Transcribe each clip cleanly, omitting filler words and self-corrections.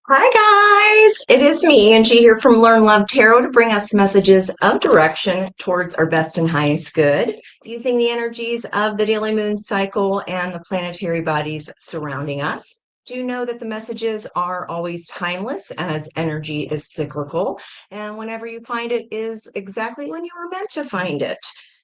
Hi guys, it is me, Angie, here from Learn Love Tarot to bring us messages of direction towards our best and highest good, using the energies of the daily moon cycle and the planetary bodies surrounding us. Do know that the messages are always timeless as energy is cyclical, and whenever you find it is exactly when you were meant to find it.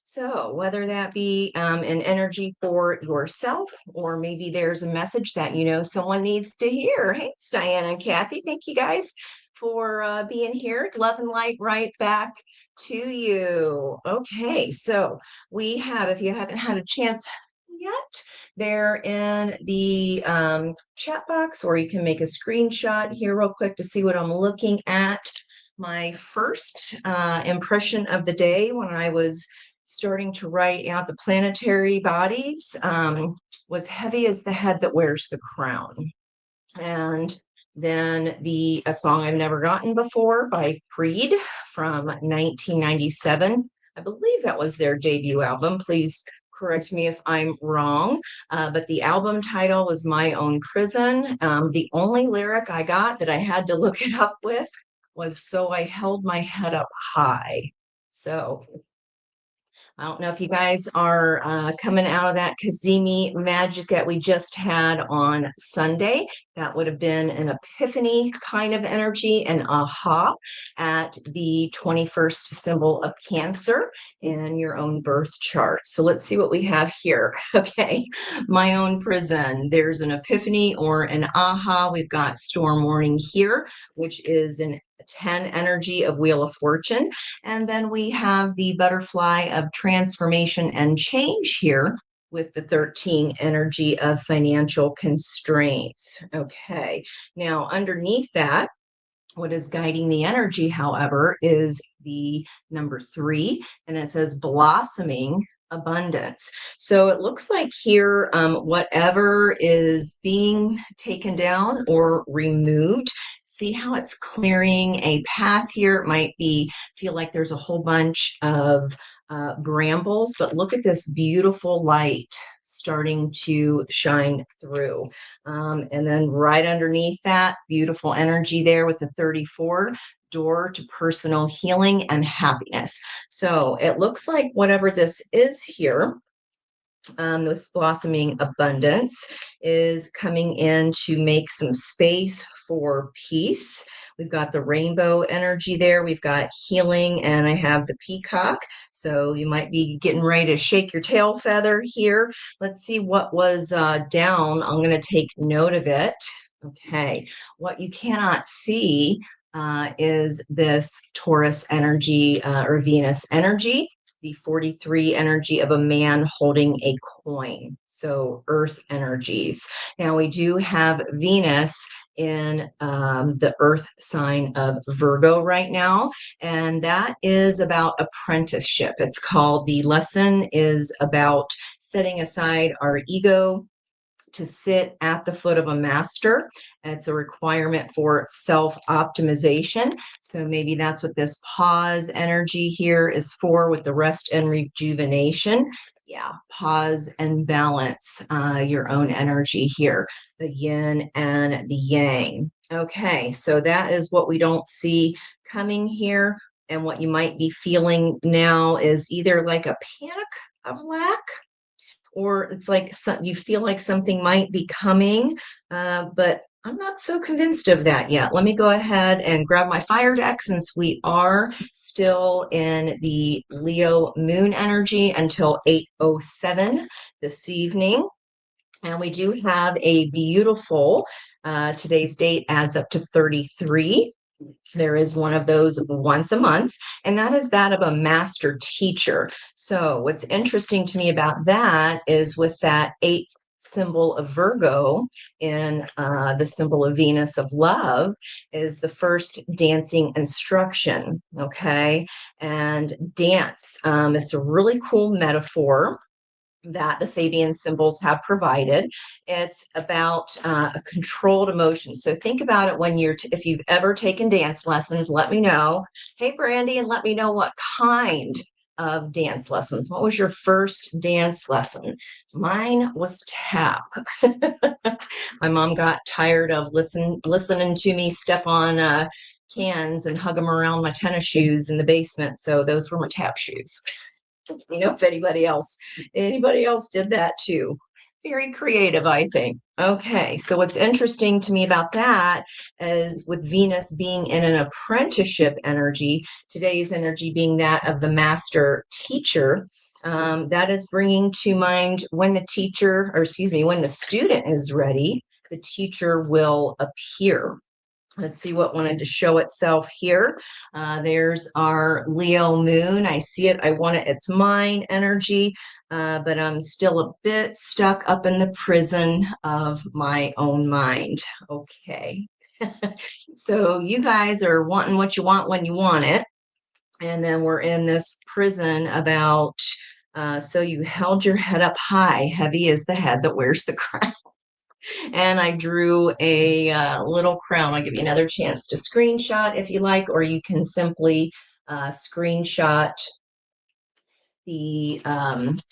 So, whether that be an energy for yourself, or maybe there's a message that you know someone needs to hear. Hey, it's Diana and Kathy. Thank you guys for being here. Love and light right back to you. Okay, so we have, if you hadn't had a chance yet, they're in the chat box, or you can make a screenshot here real quick to see what I'm looking at. My first impression of the day when I was starting to write out the planetary bodies was heavy as the head that wears the crown. And then a song I've never gotten before by Creed from 1997. I believe that was their debut album. Please correct me if I'm wrong. But the album title was My Own Prison. The only lyric I got that I had to look it up with was So I Held My Head Up High. So I don't know if you guys are coming out of that Kazemi magic that we just had on Sunday. That would have been an epiphany kind of energy, an aha at the 21st symbol of Cancer in your own birth chart. So let's see what we have here. Okay, my own prison. There's an epiphany or an aha. We've got storm warning here, which is an 10 energy of Wheel of Fortune. And then we have the butterfly of transformation and change here with the 13 energy of financial constraints. Okay, now underneath that, what is guiding the energy, however, is the number 3, and it says blossoming abundance. So it looks like here, whatever is being taken down or removed, see how it's clearing a path here. It might be feel like there's a whole bunch of brambles, but look at this beautiful light starting to shine through. And then right underneath that, beautiful energy there with the 34, door to personal healing and happiness. So it looks like whatever this is here, this blossoming abundance is coming in to make some space for peace. We've got the rainbow energy there. We've got healing, and I have the peacock. So you might be getting ready to shake your tail feather here. Let's see what was down. I'm going to take note of it. Okay. What you cannot see is this Taurus energy or Venus energy, the 43 energy of a man holding a coin. So earth energies. Now we do have Venus in the earth sign of Virgo right now, and that is about apprenticeship. It's called, the lesson is about setting aside our ego to sit at the foot of a master. It's a requirement for self-optimization. So maybe that's what this pause energy here is for, with the rest and rejuvenation. Yeah, pause and balance your own energy here, the yin and the yang. Okay, so that is what we don't see coming here. And what you might be feeling now is either like a panic of lack, or it's like you feel like something might be coming, but I'm not so convinced of that yet. Let me go ahead and grab my fire deck, since we are still in the Leo moon energy until 8:07 this evening. And we do have a beautiful, today's date adds up to 33. There is one of those once a month, and that is that of a master teacher. So what's interesting to me about that is, with that 8th symbol of Virgo in the symbol of Venus of love, is the first dancing instruction. Okay, and dance, it's a really cool metaphor that the Sabian symbols have provided. It's about a controlled emotion. So think about it when if you've ever taken dance lessons, let me know. Hey, Brandy, and let me know what kind of dance lessons? What was your first dance lesson? Mine was tap. My mom got tired of listening to me step on cans and hug them around my tennis shoes in the basement, so those were my tap shoes. If anybody else did that too. Very creative, I think. Okay, so what's interesting to me about that is with Venus being in an apprenticeship energy, today's energy being that of the master teacher, that is bringing to mind when the teacher, or excuse me, when the student is ready, the teacher will appear. Let's see what wanted to show itself here. There's our Leo moon. I see it. I want it. It's mine energy, but I'm still a bit stuck up in the prison of my own mind. Okay. So you guys are wanting what you want when you want it. And then we're in this prison about, so you held your head up high. Heavy is the head that wears the crown. And I drew a little crown. I'll give you another chance to screenshot if you like, or you can simply screenshot the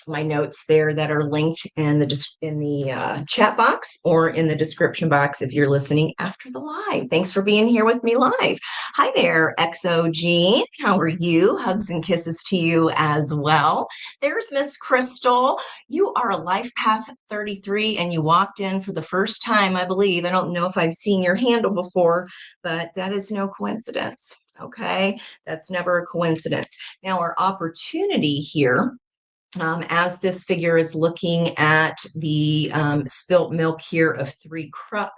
my notes there that are linked in the chat box or in the description box if you're listening after the live. Thanks for being here with me live. Hi there, XO Jean. How are you? Hugs and kisses to you as well. There's Miss Crystal. You are a Life Path 33 and you walked in for the first time, I believe. I don't know if I've seen your handle before, but that is no coincidence. Okay, that's never a coincidence. Now, our opportunity here, as this figure is looking at the spilt milk here of 3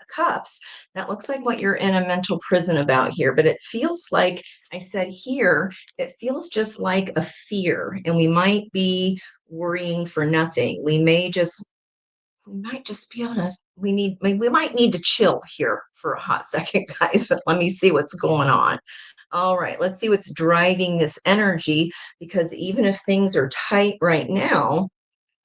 cups, that looks like what you're in a mental prison about here. But it feels like, I said here, it feels just like a fear, and we might be worrying for nothing. We might just be on a, we might need to chill here for a hot second, guys, but let me see what's going on. All right, let's see what's driving this energy, because even if things are tight right now,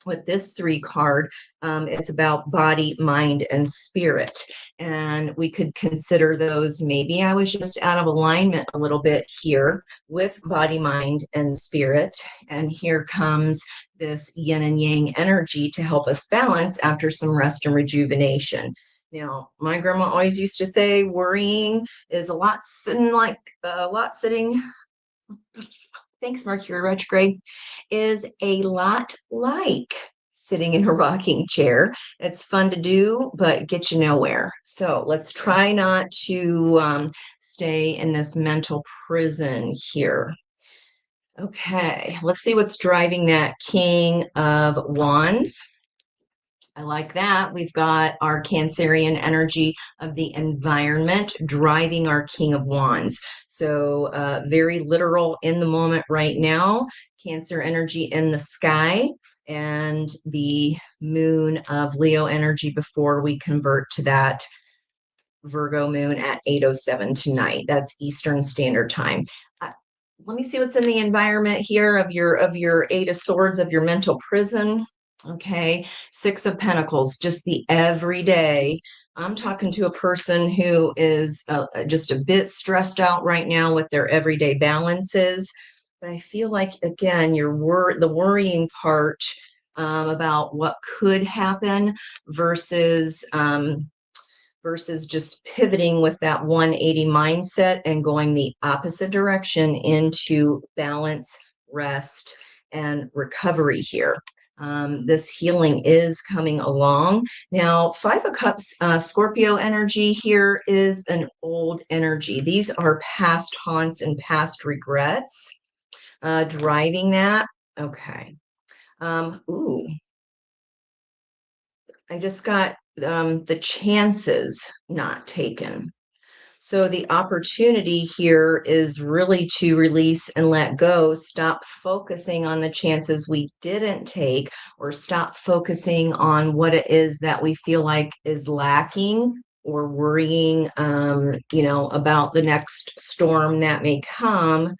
with this 3 card, it's about body, mind, and spirit. And we could consider those, maybe I was just out of alignment a little bit here with body, mind, and spirit. And here comes this yin and yang energy to help us balance after some rest and rejuvenation. Now, my grandma always used to say worrying is a lot sitting. Thanks, Mercury retrograde, is a lot like sitting in a rocking chair. It's fun to do, but get you nowhere. So let's try not to stay in this mental prison here. Okay, let's see what's driving that King of Wands. I like that. We've got our Cancerian energy of the environment driving our King of Wands. So very literal in the moment right now. Cancer energy in the sky and the moon of Leo energy before we convert to that Virgo moon at 8:07 tonight. That's Eastern Standard Time. Let me see what's in the environment here of your 8 of Swords, of your mental prison. Okay, 6 of Pentacles, just the everyday. I'm talking to a person who is just a bit stressed out right now with their everyday balances. But I feel like, again, the worrying part about what could happen versus just pivoting with that 180 mindset and going the opposite direction into balance, rest, and recovery here. This healing is coming along. Now, 5 of Cups, Scorpio energy here is an old energy. These are past haunts and past regrets driving that. Okay. Ooh. I just got the chances not taken. So the opportunity here is really to release and let go, stop focusing on the chances we didn't take, or stop focusing on what it is that we feel like is lacking or worrying, about the next storm that may come,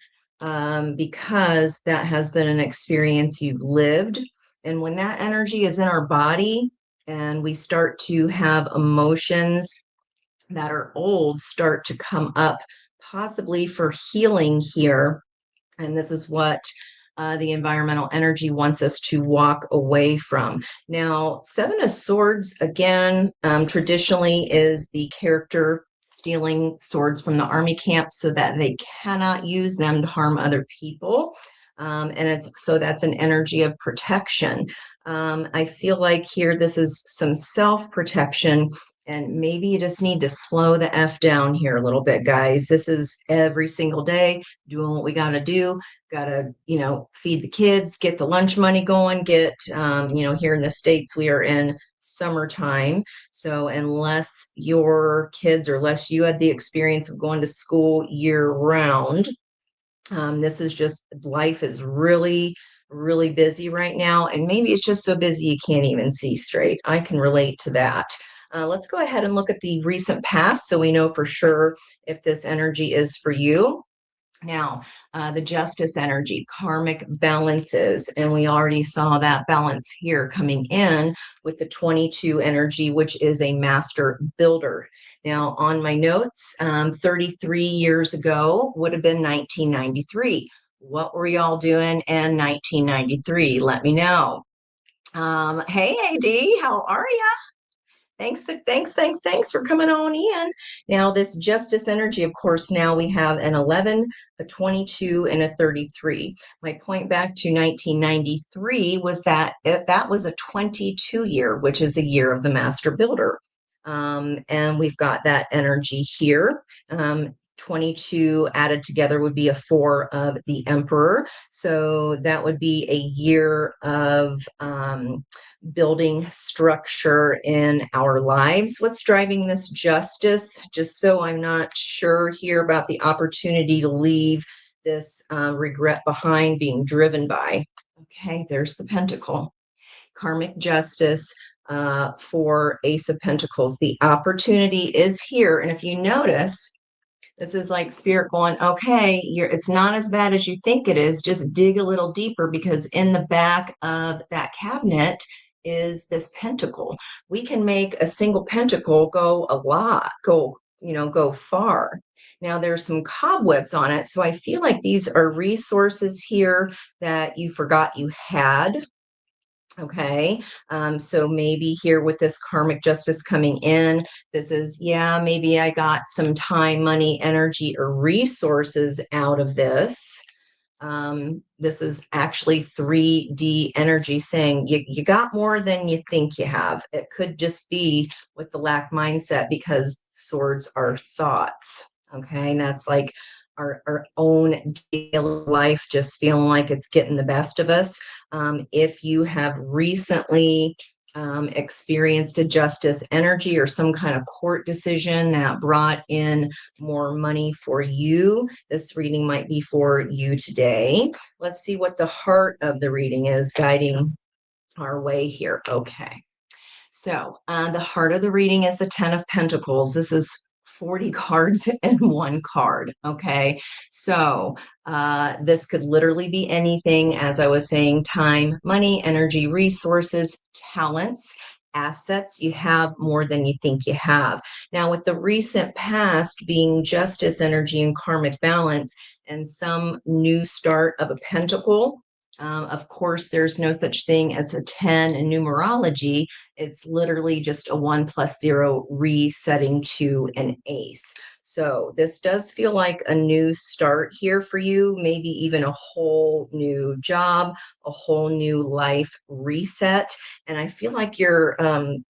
because that has been an experience you've lived. And when that energy is in our body and we start to have emotions that are old start to come up, possibly for healing here. And this is what the environmental energy wants us to walk away from. Now, Seven of Swords, again, traditionally is the character stealing swords from the army camp so that they cannot use them to harm other people. And that's an energy of protection. I feel like here this is some self-protection, and maybe you just need to slow the F down here a little bit, guys. This is every single day doing what we got to do. Got to, feed the kids, get the lunch money going, get, here in the States, we are in summertime. So unless your kids, or unless you had the experience of going to school year round, this is just, life is really, really busy right now. And maybe it's just so busy you can't even see straight. I can relate to that. Let's go ahead and look at the recent past so we know for sure if this energy is for you. Now, the justice energy, karmic balances, and we already saw that balance here coming in with the 22 energy, which is a master builder. Now, on my notes, 33 years ago would have been 1993. What were y'all doing in 1993? Let me know. Hey, AD, how are you? Thanks for coming on in. Now, this justice energy, of course, now we have an 11, a 22, and a 33. My point back to 1993 was that that was a 22 year, which is a year of the master builder. And we've got that energy here. 22 added together would be a 4 of the emperor. So that would be a year of building structure in our lives. What's driving this justice? Just so I'm not sure here about the opportunity to leave this regret behind, being driven by. Okay, there's the pentacle. Karmic justice for Ace of Pentacles. The opportunity is here. And if you notice, this is like spirit going, okay, it's not as bad as you think it is. Just dig a little deeper, because in the back of that cabinet is this pentacle. We can make a single pentacle go a lot, go far. Now there's some cobwebs on it. So I feel like these are resources here that you forgot you had. Okay, so maybe here with this karmic justice coming in, this is, maybe I got some time, money, energy, or resources out of this. This is actually 3D energy saying you got more than you think you have. It could just be with the lack mindset, because swords are thoughts. Okay, and that's like our own daily life just feeling like it's getting the best of us. If you have recently experienced a justice energy or some kind of court decision that brought in more money for you, this reading might be for you today. Let's see what the heart of the reading is guiding our way here. Okay. So the heart of the reading is the 10 of Pentacles. This is 40 cards in one card. Okay. So this could literally be anything, as I was saying: time, money, energy, resources, talents, assets. You have more than you think you have. Now, with the recent past being justice energy and karmic balance and some new start of a pentacle. Of course, there's no such thing as a 10 in numerology. It's literally just a 1 + 0 resetting to an ace. So this does feel like a new start here for you, maybe even a whole new job, a whole new life reset. And I feel like you're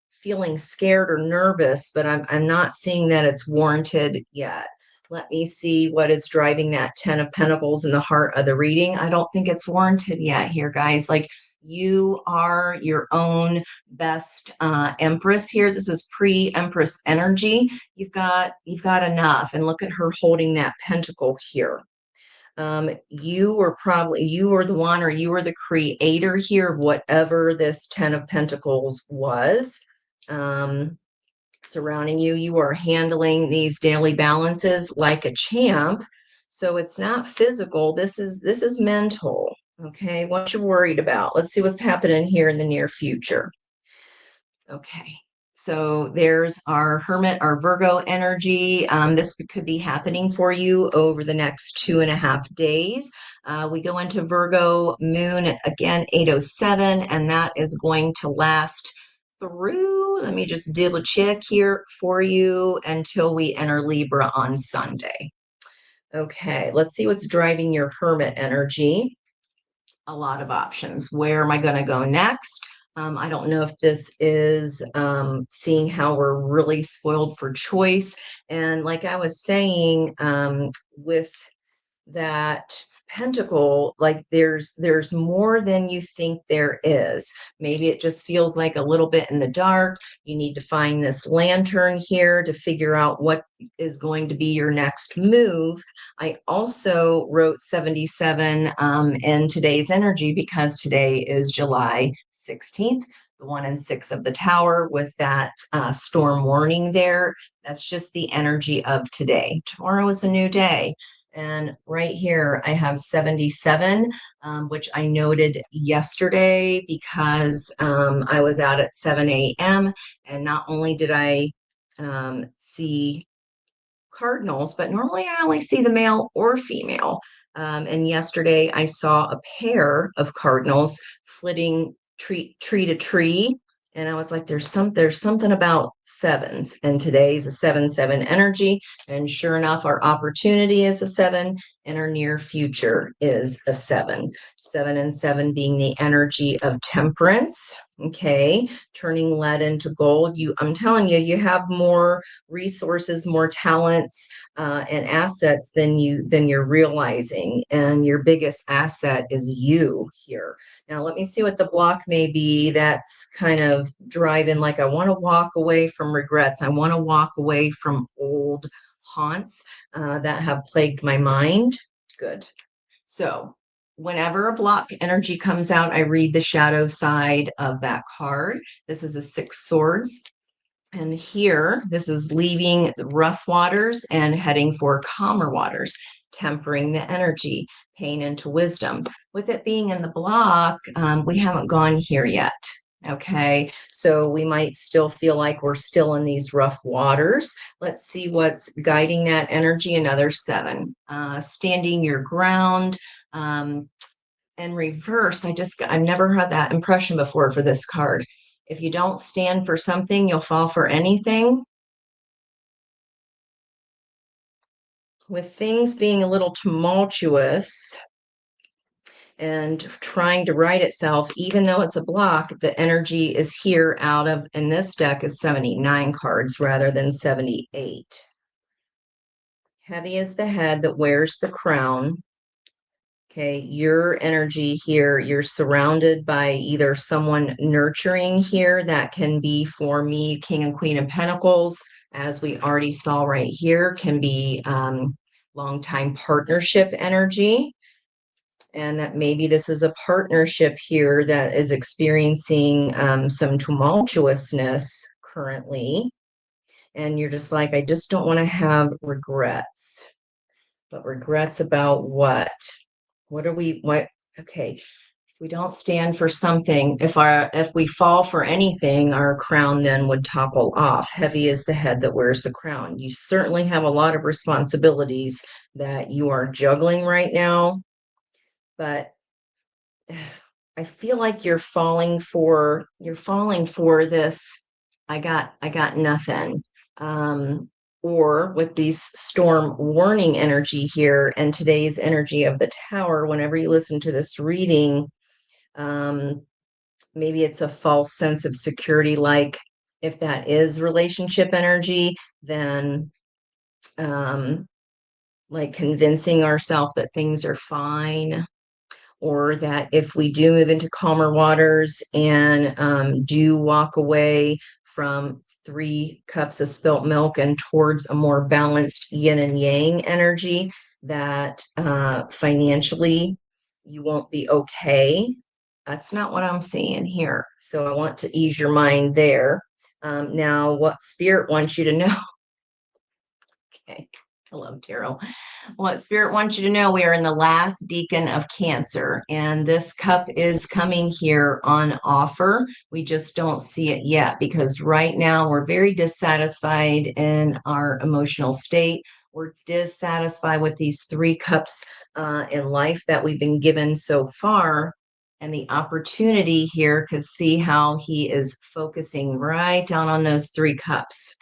feeling scared or nervous, but I'm not seeing that it's warranted yet. Let me see what is driving that 10 of Pentacles in the heart of the reading. I don't think it's warranted yet here, guys. Like, you are your own best empress here. This is pre-empress energy. You've got enough. And look at her holding that pentacle here. You were the one, or you were the creator here of whatever this 10 of Pentacles was. Surrounding you. You are handling these daily balances like a champ. So it's not physical. This is mental. Okay, what you're worried about. Let's see what's happening here in the near future. Okay, So there's our Hermit, our Virgo energy. This could be happening for you over the next 2.5 days. We go into Virgo moon at, again, 8:07, and that is going to last through, let me just double check here for you, until we enter Libra on Sunday. Okay, let's see what's driving your Hermit energy. A lot of options. Where am I going to go next? I don't know if this is seeing how we're really spoiled for choice. And like I was saying, with that pentacle, like there's more than you think there is. Maybe it just feels like a little bit in the dark. You need to find this lantern here to figure out what is going to be your next move. I also wrote 77 in today's energy because today is July 16th, the 1 and 6 of the tower, with that storm warning there. That's just the energy of today. Tomorrow is a new day. And right here, I have 77, which I noted yesterday because I was out at 7 a.m. And not only did I see cardinals, but normally I only see the male or female. And yesterday I saw a pair of cardinals flitting tree to tree. And I was like, there's something about sevens. And today's a 7-7 energy. And sure enough, our opportunity is a 7, and our near future is a 7. 7 and 7 being the energy of temperance. Okay, turning lead into gold. I'm telling you, you have more resources, more talents, and assets than you're realizing. And your biggest asset is you here. Now, let me see what the block may be that's kind of driving. Like, I want to walk away from regrets. I want to walk away from old haunts that have plagued my mind. Good. So whenever a block energy comes out, I read the shadow side of that card. This is a 6 swords. And here, this is leaving the rough waters and heading for calmer waters, tempering the energy, pain into wisdom. With it being in the block, we haven't gone here yet. Okay, so we might still feel like we're still in these rough waters. Let's see what's guiding that energy. Another 7. Standing your ground. And reverse, I've never had that impression before for this card. If you don't stand for something, you'll fall for anything. With things being a little tumultuous and trying to right itself, even though it's a block, the energy is here out of, in this deck is 79 cards rather than 78. Heavy is the head that wears the crown. Okay, your energy here, you're surrounded by either someone nurturing here. That can be, for me, King and Queen of Pentacles, as we already saw right here, can be long-time partnership energy. And that maybe this is a partnership here that is experiencing some tumultuousness currently. And you're just like, I just don't want to have regrets. But regrets about what? Okay, if we don't stand for something, if we fall for anything, our crown then would topple off. Heavy is the head that wears the crown. You certainly have a lot of responsibilities that you are juggling right now, but I feel like you're falling for this. I got nothing. Or with these storm warning energy here and today's energy of the tower, whenever you listen to this reading, maybe it's a false sense of security. Like, if that is relationship energy, then like convincing ourselves that things are fine, or that if we do move into calmer waters and do walk away from 3 cups of spilt milk and towards a more balanced yin and yang energy, that financially you won't be okay. That's not what I'm seeing here. So I want to ease your mind there. Now, what Spirit wants you to know. Okay. I love tarot. What Spirit wants you to know, we are in the last decan of Cancer, and this cup is coming here on offer. We just don't see it yet because right now we're very dissatisfied in our emotional state. We're dissatisfied with these three cups in life that we've been given so far. And the opportunity here, because see how he is focusing right down on those three cups.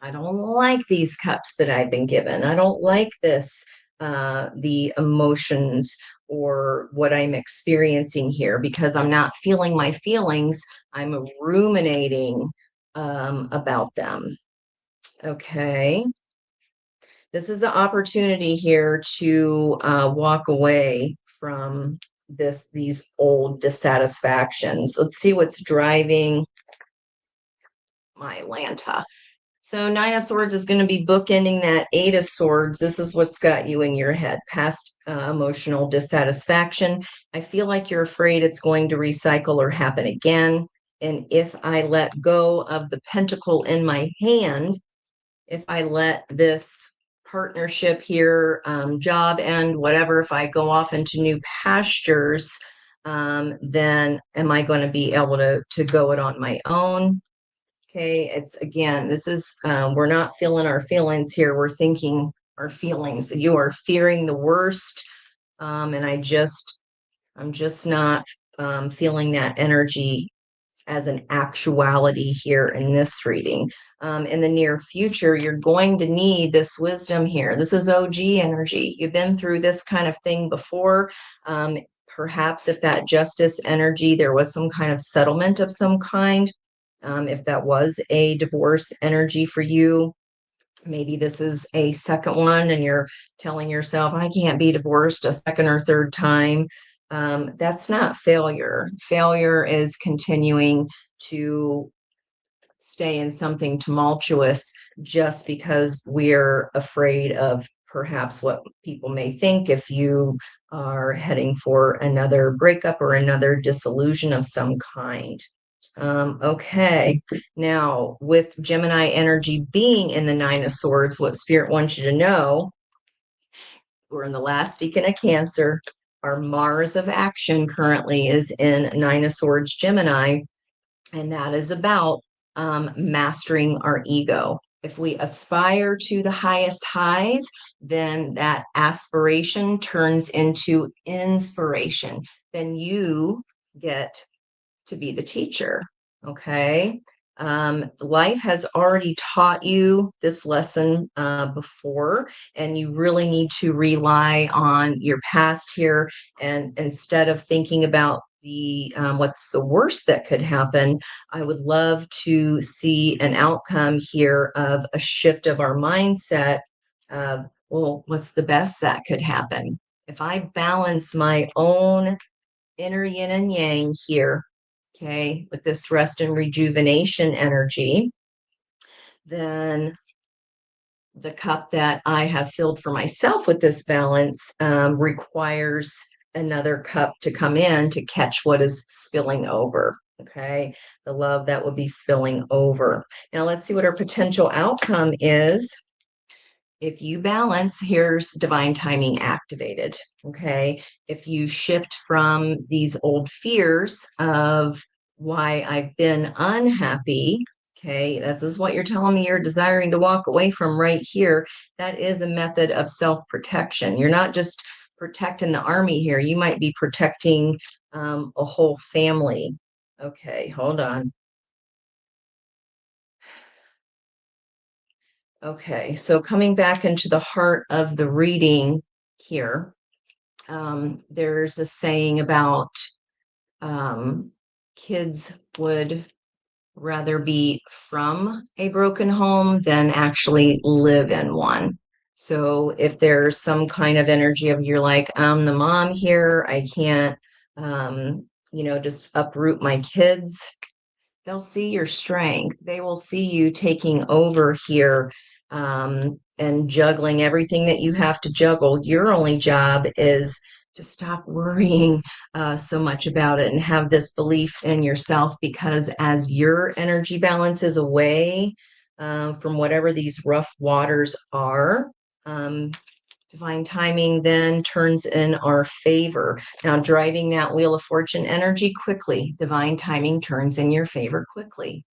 I don't like these cups that I've been given. I don't like this, the emotions or what I'm experiencing here because I'm not feeling my feelings. I'm ruminating about them. Okay. This is the opportunity here to walk away from these old dissatisfactions. Let's see what's driving my Lanta. So Nine of Swords is going to be bookending that Eight of Swords. This is what's got you in your head. Past emotional dissatisfaction. I feel like you're afraid it's going to recycle or happen again. And if I let go of the pentacle in my hand, if I let this partnership here, job end, whatever, if I go off into new pastures, then am I going to be able to go it on my own? Okay, it's again, this is, we're not feeling our feelings here. We're thinking our feelings. You are fearing the worst. And I'm just not feeling that energy as an actuality here in this reading. In the near future, you're going to need this wisdom here. This is OG energy. You've been through this kind of thing before. Perhaps if that justice energy, there was some kind of settlement of some kind. If that was a divorce energy for you, maybe this is a second one and you're telling yourself, I can't be divorced a second or third time. That's not failure. Failure is continuing to stay in something tumultuous just because we're afraid of perhaps what people may think if you are heading for another breakup or another disillusion of some kind. Okay, now with Gemini energy being in the Nine of Swords, what Spirit wants you to know, we're in the last decan of Cancer. Our Mars of action currently is in Nine of Swords Gemini, and that is about mastering our ego. If we aspire to the highest highs, then that aspiration turns into inspiration. Then you get to be the teacher. Okay. Life has already taught you this lesson before, and you really need to rely on your past here. And instead of thinking about the what's the worst that could happen, I would love to see an outcome here of a shift of our mindset. Well, what's the best that could happen? If I balance my own inner yin and yang here, okay, with this rest and rejuvenation energy, then the cup that I have filled for myself with this balance requires another cup to come in to catch what is spilling over. Okay, the love that will be spilling over. Now let's see what our potential outcome is. If you balance, here's divine timing activated. Okay, if you shift from these old fears of why I've been unhappy, okay, this is what you're telling me you're desiring to walk away from right here. That is a method of self-protection. You're not just protecting the army here. You might be protecting a whole family. Okay, hold on. Okay, so coming back into the heart of the reading here, there's a saying about kids would rather be from a broken home than actually live in one. So if there's some kind of energy of you're like, I'm the mom here, I can't, just uproot my kids, they'll see your strength. They will see you taking over here and juggling everything that you have to juggle. Your only job is to stop worrying so much about it and have this belief in yourself, because as your energy balance is away from whatever these rough waters are, Divine timing then turns in our favor. Now, driving that Wheel of Fortune energy quickly, divine timing turns in your favor quickly.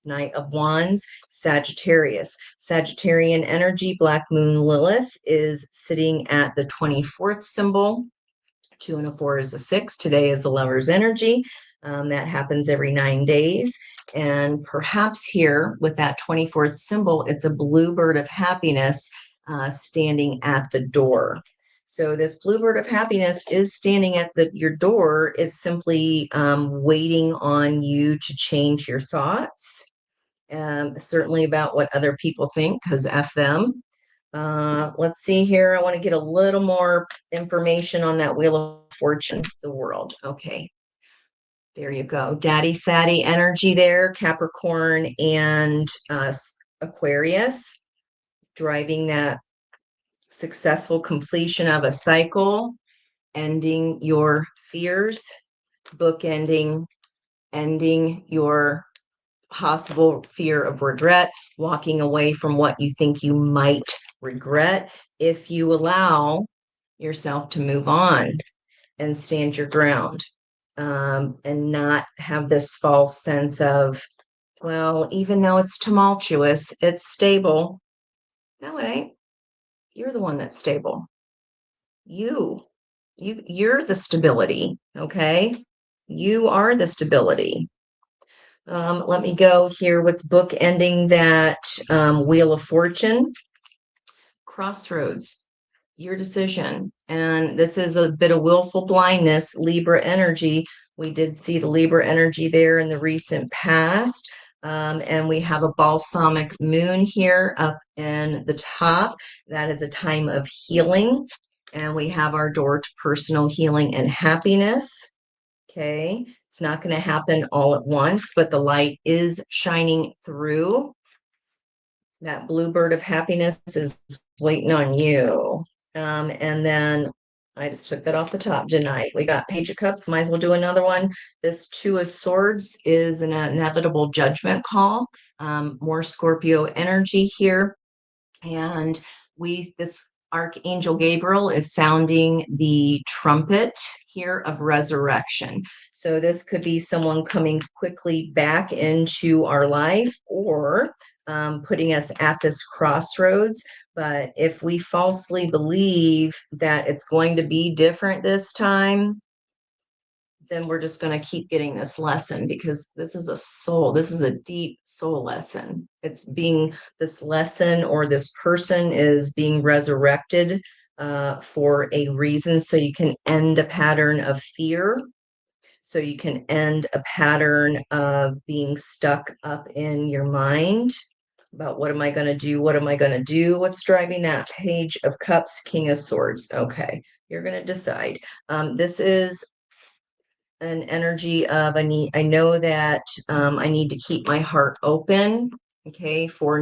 Knight of Wands, Sagittarius. Sagittarian energy, Black Moon Lilith is sitting at the 24th symbol. 2 and a 4 is a 6. Today is the Lover's energy. That happens every 9 days. And perhaps here with that 24th symbol, it's a bluebird of happiness standing at the door. So this bluebird of happiness is standing at your door. It's simply waiting on you to change your thoughts, certainly about what other people think, because F them. Let's see here. I want to get a little more information on that Wheel of Fortune, the world. Okay. There you go. Daddy Saddy energy there, Capricorn and Aquarius, driving that successful completion of a cycle, ending your fears, bookending, ending your possible fear of regret, walking away from what you think you might regret if you allow yourself to move on and stand your ground, and not have this false sense of, well, even though it's tumultuous, it's stable. No, it ain't. You're the one that's stable. You're the stability. Okay. You are the stability. Let me go here. What's bookending that Wheel of Fortune? Crossroads, your decision. And this is a bit of willful blindness, Libra energy. We did see the Libra energy there in the recent past. And we have a balsamic moon here up in the top. That is a time of healing. And we have our door to personal healing and happiness. Okay, it's not going to happen all at once, but the light is shining through. That bluebird of happiness is waiting on you. And then I just took that off the top, didn't I? We got Page of Cups, might as well do another one. This Two of Swords is an inevitable judgment call. More Scorpio energy here. And this Archangel Gabriel is sounding the trumpet here of resurrection. So this could be someone coming quickly back into our life, or putting us at this crossroads. But if we falsely believe that it's going to be different this time, then we're just going to keep getting this lesson, because this is a deep soul lesson. It's being, this lesson or this person is being resurrected for a reason, so you can end a pattern of fear, so you can end a pattern of being stuck up in your mind about what am I going to do? What am I going to do? What's driving that Page of Cups, King of Swords? Okay, you're going to decide. This is an energy of I know that I need to keep my heart open, okay, for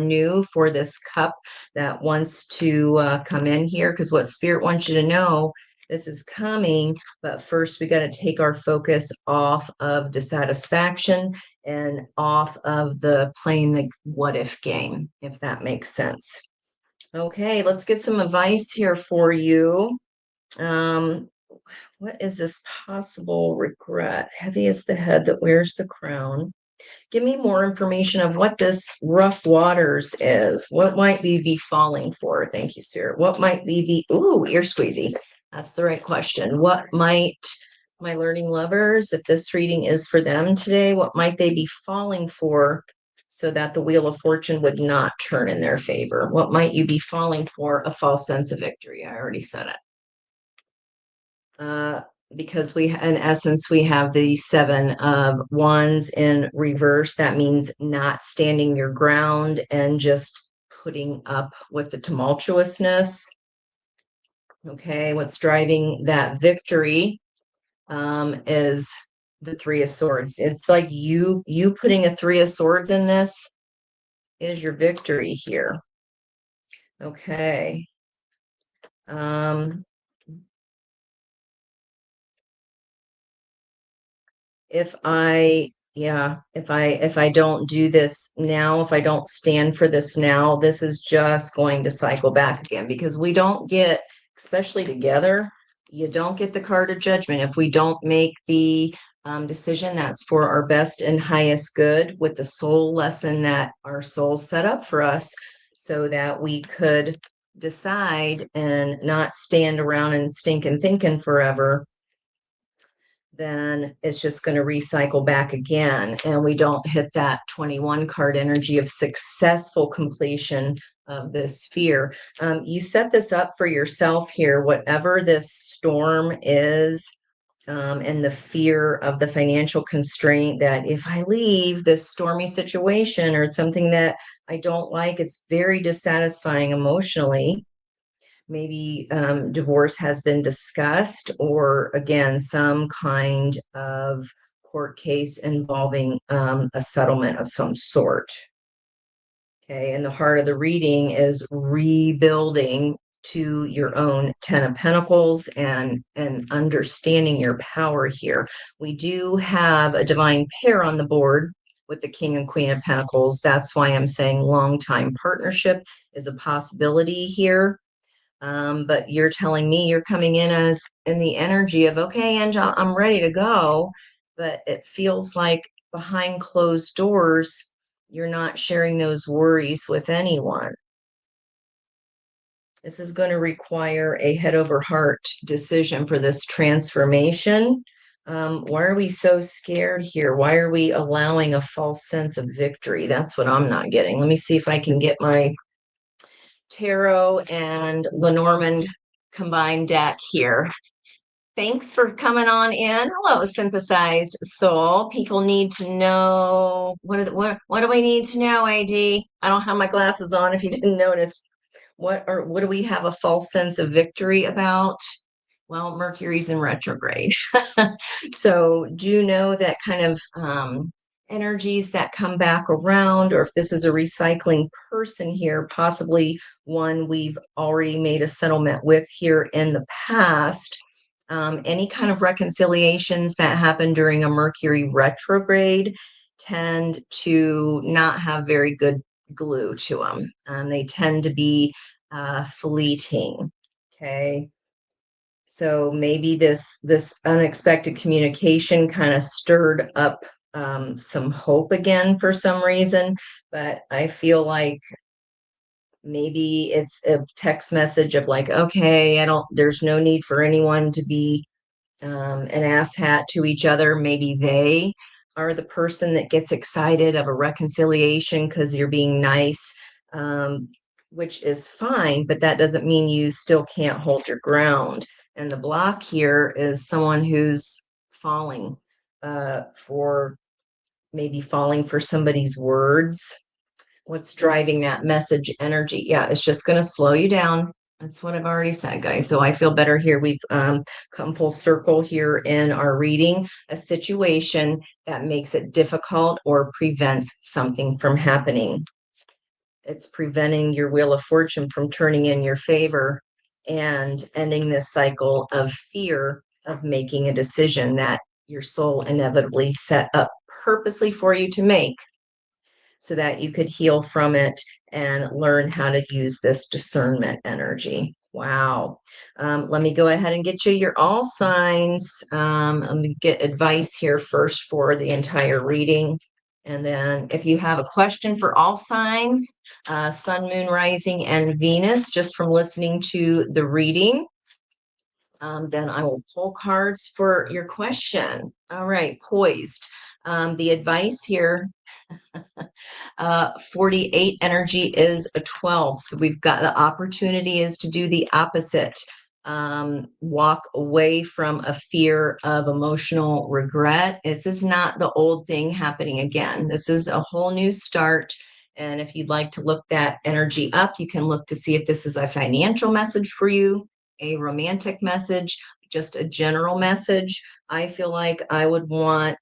this cup that wants to come in here, because what Spirit wants you to know, this is coming, but first we got to take our focus off of dissatisfaction and off of playing the what if game, if that makes sense. Okay, let's get some advice here for you. What is this possible regret? Heavy is the head that wears the crown. Give me more information of what this rough waters is. What might we be falling for? Thank you, Spirit. What might we be? Ooh, ear squeezy. That's the right question. What might my learning lovers, if this reading is for them today, what might they be falling for so that the Wheel of Fortune would not turn in their favor? What might you be falling for? A false sense of victory. I already said it. Because in essence, we have the Seven of Wands in reverse. That means not standing your ground and just putting up with the tumultuousness. Okay, what's driving that victory is the Three of Swords. It's like you putting a Three of Swords in this is your victory here. Okay. If I yeah, if I don't do this now, if I don't stand for this now, this is just going to cycle back again because we don't get, especially together, you don't get the card of judgment if we don't make the decision that's for our best and highest good with the soul lesson that our soul set up for us so that we could decide and not stand around and stinking thinking forever. Then it's just going to recycle back again. And we don't hit that 21 card energy of successful completion of this fear. You set this up for yourself here, whatever this storm is, and the fear of the financial constraint that if I leave this stormy situation or it's something that I don't like, it's very dissatisfying emotionally. Maybe divorce has been discussed, or again, some kind of court case involving a settlement of some sort. Okay, and the heart of the reading is rebuilding to your own Ten of Pentacles and understanding your power here. We do have a divine pair on the board with the King and Queen of Pentacles. That's why I'm saying long-time partnership is a possibility here. But you're telling me you're coming in as in the energy of, okay, Angel, I'm ready to go. But it feels like behind closed doors, you're not sharing those worries with anyone. This is going to require a head over heart decision for this transformation. Why are we so scared here? Why are we allowing a false sense of victory? That's what I'm not getting. Let me see if I can get my tarot and Lenormand combined deck here. Thanks for coming on in. Hello, synthesized soul. People need to know what do I need to know, AD? I don't have my glasses on if you didn't notice. What do we have a false sense of victory about? Well, Mercury's in retrograde. So do know that kind of energies that come back around, or if this is a recycling person here, possibly one we've already made a settlement with here in the past. Any kind of reconciliations that happen during a Mercury retrograde tend to not have very good glue to them. They tend to be fleeting. Okay. So maybe this unexpected communication kind of stirred up some hope again for some reason, but I feel like maybe it's a text message of like, okay, there's no need for anyone to be an asshat to each other. Maybe they are the person that gets excited of a reconciliation because you're being nice, which is fine, but that doesn't mean you still can't hold your ground. And the block here is someone who's falling for somebody's words. What's driving that message energy? Yeah, it's just going to slow you down. That's what I've already said, guys. So I feel better here. We've come full circle here in our reading, a situation that makes it difficult or prevents something from happening. It's preventing your wheel of fortune from turning in your favor and ending this cycle of fear of making a decision that your soul inevitably set up purposely for you to make so that you could heal from it and learn how to use this discernment energy. Wow. Let me go ahead and get you your all signs. Let me get advice here first for the entire reading. And then if you have a question for all signs, Sun, Moon, Rising, and Venus, just from listening to the reading, then I will pull cards for your question. All right, poised. The advice here, 48 energy is a 12. So we've got the opportunity is to do the opposite. Walk away from a fear of emotional regret. This is not the old thing happening again. This is a whole new start. And if you'd like to look that energy up, you can look to see if this is a financial message for you, a romantic message, just a general message. I feel like I would want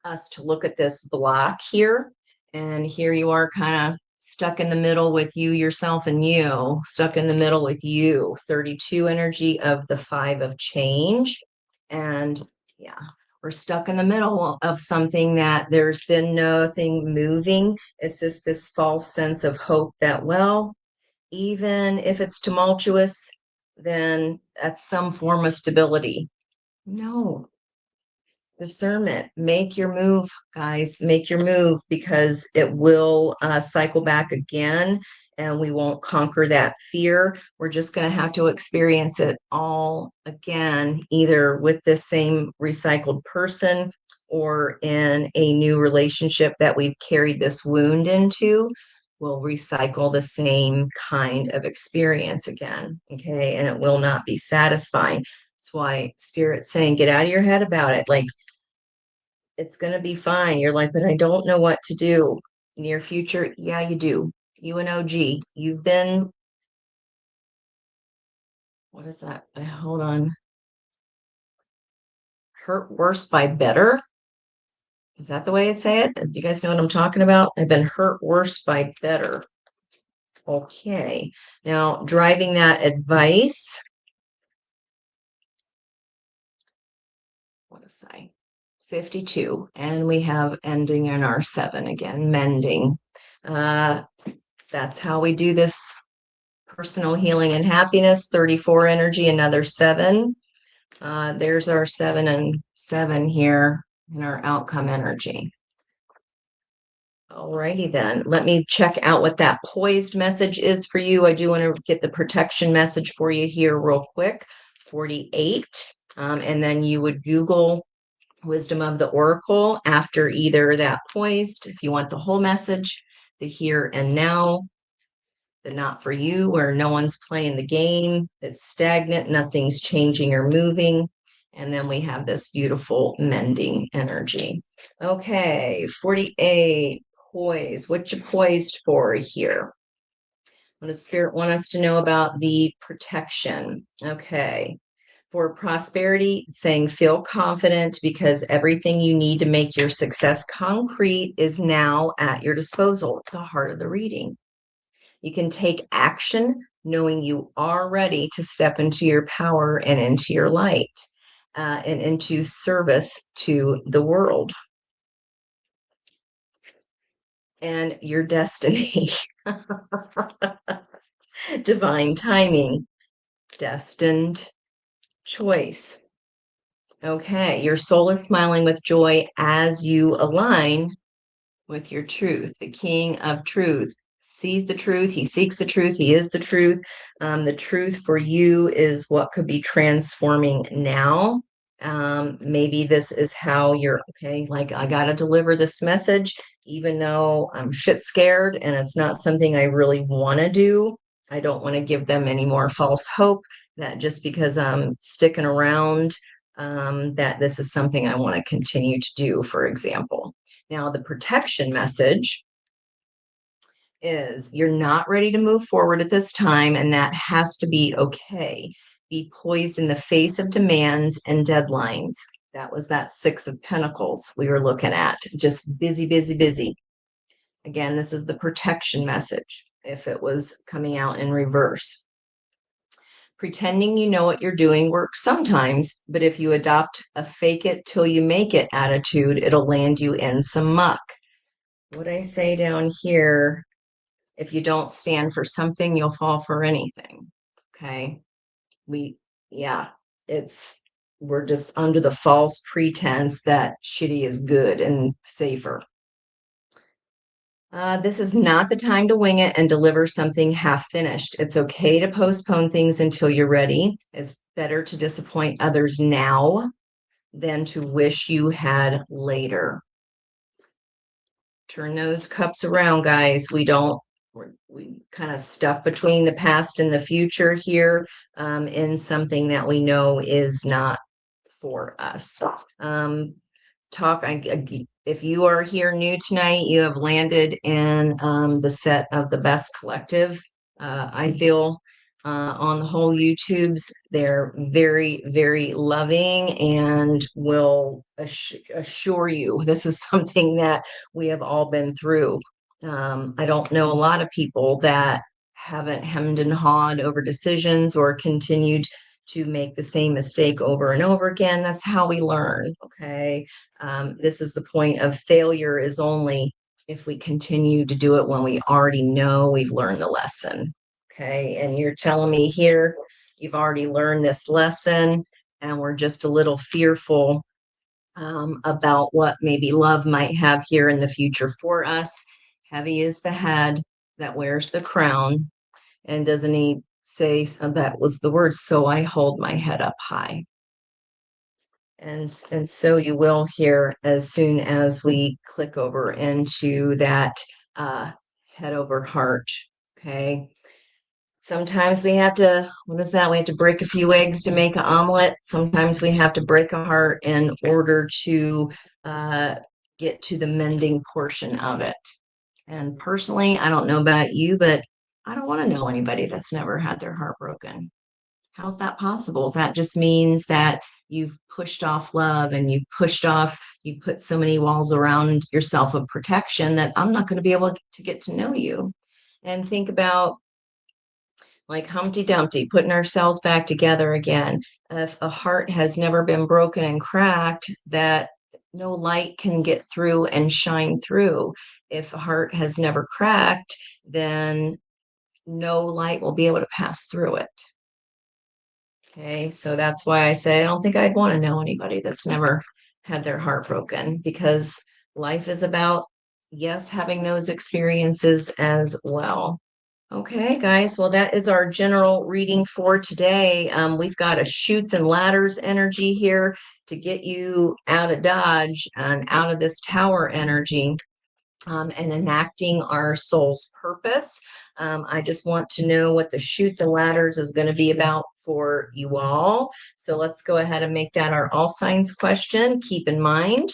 us to look at this block here. And here you are kind of stuck in the middle with you, yourself, and you, stuck in the middle with you. 32 energy of the 5 of change. And yeah, we're stuck in the middle of something that there's been nothing moving. It's just this false sense of hope that, well, even if it's tumultuous, then that's some form of stability. No, discernment. Make your move, guys. Make your move, because it will cycle back again, and we won't conquer that fear. We're just going to have to experience it all again, either with this same recycled person or in a new relationship that we've carried this wound into. We'll recycle the same kind of experience again. Okay. And it will not be satisfying. That's why Spirit's saying, get out of your head about it. Like, it's going to be fine. You're like, but I don't know what to do. Near future, yeah, you do. You and OG, you've been, what is that? Hold on. Hurt worse by better. Is that the way it say it? Do you guys know what I'm talking about? I've been hurt worse by better. Okay. Now, driving that advice. What is I? 52. And we have ending in our 7 again, mending. That's how we do this personal healing and happiness. 34 energy, another 7. There's our 7 and 7 here in our outcome energy. Alrighty then, let me check out what that poised message is for you. I do want to get the protection message for you here real quick. 48, and then you would Google Wisdom of the Oracle after either that poised, if you want the whole message, the here and now, the not for you, where no one's playing the game, it's stagnant, nothing's changing or moving. And then we have this beautiful mending energy. Okay, 48, poise. What you poised for here? What does Spirit want us to know about the protection? Okay. For prosperity, saying feel confident because everything you need to make your success concrete is now at your disposal. It's the heart of the reading. You can take action knowing you are ready to step into your power and into your light and into service to the world and your destiny. Divine timing, destined choice. Okay, your soul is smiling with joy as you align with your truth. The King of Truth sees the truth, he seeks the truth, he is the truth. The truth for you is what could be transforming now. Maybe this is how you're, okay, like, I got to deliver this message, even though I'm shit scared and it's not something I really want to do. I don't want to give them any more false hope that just because I'm sticking around, that this is something I want to continue to do, for example. Now, the protection message is you're not ready to move forward at this time, and that has to be okay. Be poised in the face of demands and deadlines. That was that 6 of Pentacles we were looking at. Just busy, busy, busy. Again, this is the protection message if it was coming out in reverse. Pretending you know what you're doing works sometimes, but if you adopt a fake it till you make it attitude, it'll land you in some muck. What I say down here, if you don't stand for something, you'll fall for anything. Okay. We're just under the false pretense that shitty is good and safer. This is not the time to wing it and deliver something half finished. It's okay to postpone things until you're ready. It's better to disappoint others now than to wish you had later. Turn those cups around, guys. We kind of stuck between the past and the future here, in something that we know is not for us. If you are here new tonight, you have landed in the set of the best collective. I feel on the whole YouTubes, they're very, very loving and will assure you this is something that we have all been through. I don't know a lot of people that haven't hemmed and hawed over decisions or continued to make the same mistake over and over again. That's how we learn. Okay. This is the point of failure, is only if we continue to do it when we already know we've learned the lesson. Okay. And you're telling me here, you've already learned this lesson, and we're just a little fearful about what maybe love might have here in the future for us. Heavy is the head that wears the crown. And doesn't he say, that was the word, so I hold my head up high. And so you will hear as soon as we click over into that head over heart. Okay. Sometimes we have to, what is that? We have to break a few eggs to make an omelet. Sometimes we have to break a heart in order to get to the mending portion of it. And personally, I don't know about you, but I don't want to know anybody that's never had their heart broken. How's that possible? That just means that you've pushed off love, and you put so many walls around yourself of protection that I'm not going to be able to get to know you. And think about, like Humpty Dumpty, putting ourselves back together again. If a heart has never been broken and cracked, that no light can get through and shine through. If a heart has never cracked, then no light will be able to pass through it. Okay, so that's why I say I don't think I'd want to know anybody that's never had their heart broken, because life is about, yes, having those experiences as well. Okay, guys, well, that is our general reading for today. We've got a chutes and ladders energy here to get you out of Dodge and out of this tower energy, and enacting our soul's purpose. I just want to know what the chutes and ladders is going to be about for you all. So let's go ahead and make that our all signs question. Keep in mind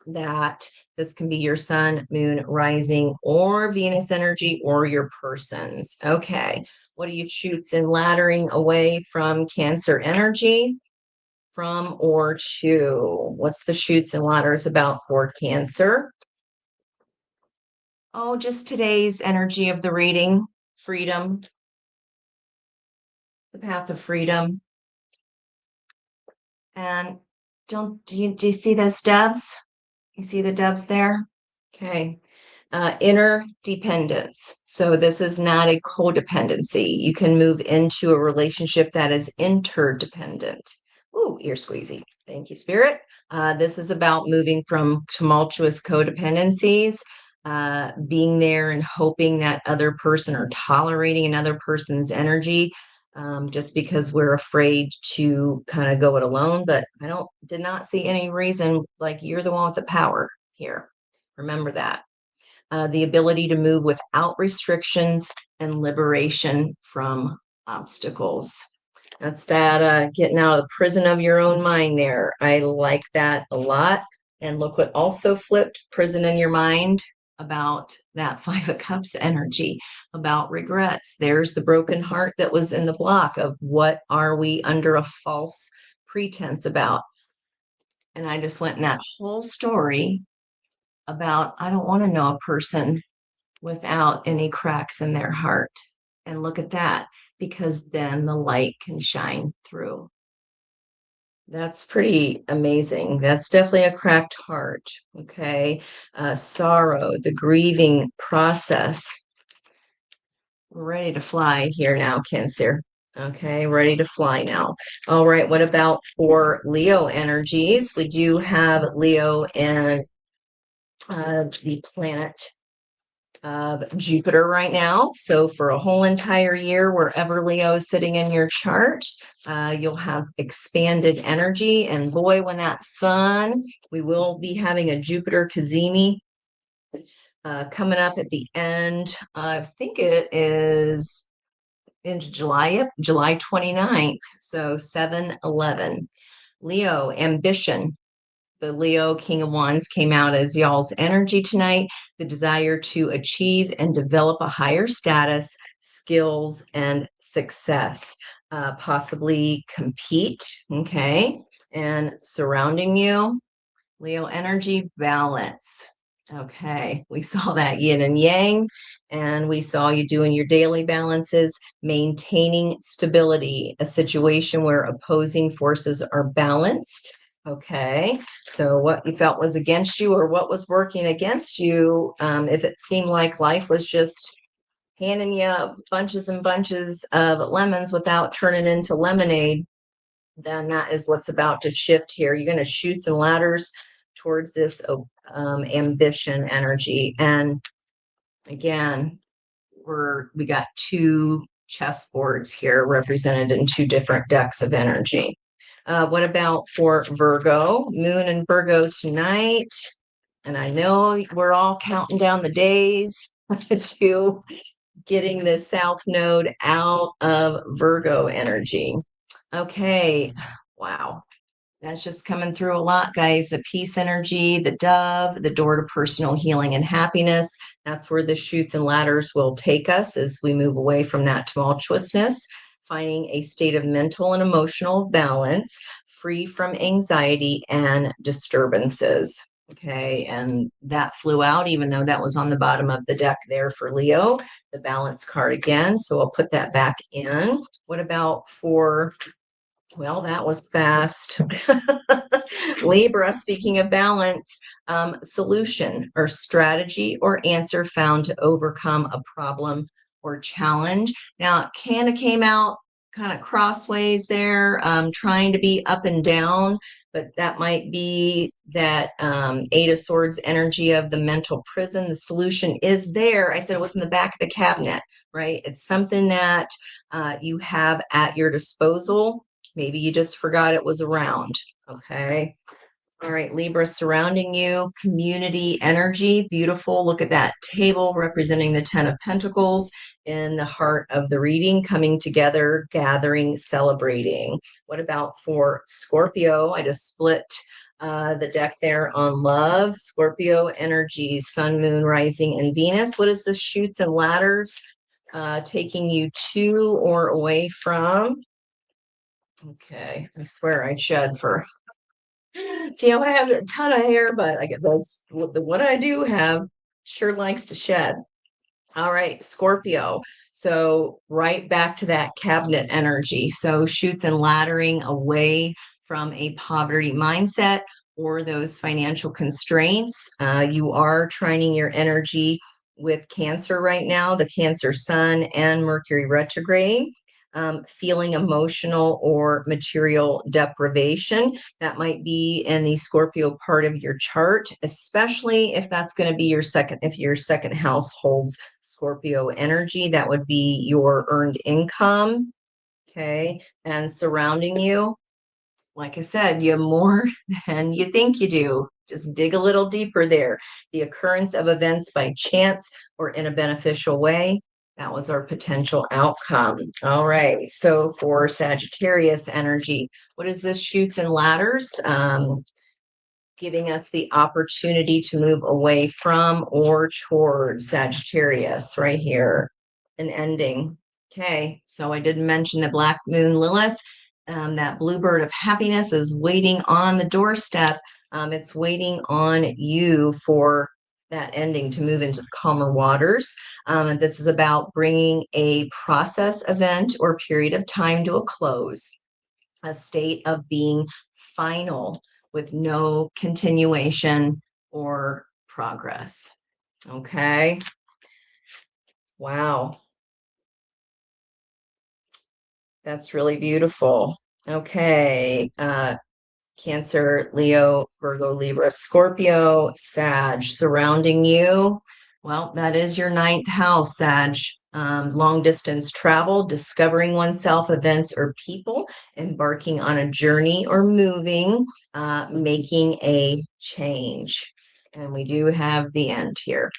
that this can be your sun, moon, rising, or Venus energy, or your persons. Okay, what are you chutes and laddering away from Cancer energy? From or to? What's the chutes and ladders about for Cancer? Oh, just today's energy of the reading. Freedom. The path of freedom. And do you see those doves? You see the doves there? Okay. Inner dependence. So this is not a codependency. You can move into a relationship that is interdependent. Ooh, ear squeezy. Thank you, Spirit. This is about moving from tumultuous codependencies, being there and hoping that other person, or tolerating another person's energy, just because we're afraid to kind of go it alone. But did not see any reason, like, you're the one with the power here. Remember that. The ability to move without restrictions and liberation from obstacles. That's that getting out of the prison of your own mind there. I like that a lot. And look what also flipped: prison in your mind, about that Five of Cups energy, about regrets. There's the broken heart that was in the block of what are we under a false pretense about. And I just went in that whole story about, I don't want to know a person without any cracks in their heart. And look at that, because then the light can shine through. That's pretty amazing. That's definitely a cracked heart. Okay. Sorrow, the grieving process. We're ready to fly here now, Cancer. Okay, ready to fly now. All right, what about for Leo energies? We do have Leo and the planet of Jupiter right now. So for a whole entire year, wherever Leo is sitting in your chart, you'll have expanded energy. And boy, when that sun, we will be having a Jupiter Cazimi coming up at the end. I think it is into July 29th. So 7/11. Leo, ambition. The Leo King of Wands came out as y'all's energy tonight. The desire to achieve and develop a higher status, skills, and success. Possibly compete, okay? And surrounding you, Leo energy, balance. Okay, we saw that yin and yang, and we saw you doing your daily balances, maintaining stability, a situation where opposing forces are balanced. Okay, so what you felt was against you or what was working against you, if it seemed like life was just handing you bunches and bunches of lemons without turning into lemonade, then that is what's about to shift here. You're going to shoot some ladders towards this ambition energy. And again, we got two chessboards here represented in two different decks of energy. What about for Virgo? Moon and Virgo tonight. And I know we're all counting down the days to getting the South Node out of Virgo energy. Okay, wow. That's just coming through a lot, guys. The peace energy, the dove, the door to personal healing and happiness. That's where the chutes and ladders will take us as we move away from that tumultuousness, finding a state of mental and emotional balance, free from anxiety and disturbances. Okay, and that flew out, even though that was on the bottom of the deck there for Leo, the balance card again. So I'll put that back in. What about for well, that was fast. Libra, speaking of balance, solution or strategy or answer found to overcome a problem or challenge. Now, it kind of came out kind of crossways there, trying to be up and down, but that might be that Eight of Swords energy of the mental prison. The solution is there. I said it was in the back of the cabinet, right? It's something that you have at your disposal. Maybe you just forgot it was around. Okay. All right, Libra, surrounding you, community energy, beautiful. Look at that table representing the 10 of Pentacles in the heart of the reading, coming together, gathering, celebrating. What about for Scorpio? I just split the deck there on love. Scorpio energy, sun, moon, rising, and Venus. What is this chutes and ladders taking you to or away from? Okay, I swear I shed for. I have a ton of hair, but I get those. The one I do have sure likes to shed. All right, Scorpio. So right back to that cabinet energy. So shoots and laddering away from a poverty mindset or those financial constraints. You are trining your energy with Cancer right now, the Cancer Sun and Mercury retrograde. Feeling emotional or material deprivation. That might be in the Scorpio part of your chart, especially if that's going to be if your second house holds Scorpio energy, that would be your earned income. Okay. And surrounding you, like I said, you have more than you think you do. Just dig a little deeper there. The occurrence of events by chance or in a beneficial way. That was our potential outcome. All right. So for Sagittarius energy, what is this? Chutes and ladders, giving us the opportunity to move away from or towards Sagittarius right here, an ending. Okay. So I did mention the Black Moon Lilith. That bluebird of happiness is waiting on the doorstep. It's waiting on you for that ending to move into the calmer waters. And this is about bringing a process, event, or period of time to a close, a state of being final with no continuation or progress. Okay. Wow. That's really beautiful. Okay. Cancer, Leo, Virgo, Libra, Scorpio, Sag surrounding you. Well, that is your ninth house, Sag. Long distance travel, discovering oneself, events or people, embarking on a journey or moving, making a change. And we do have the end here.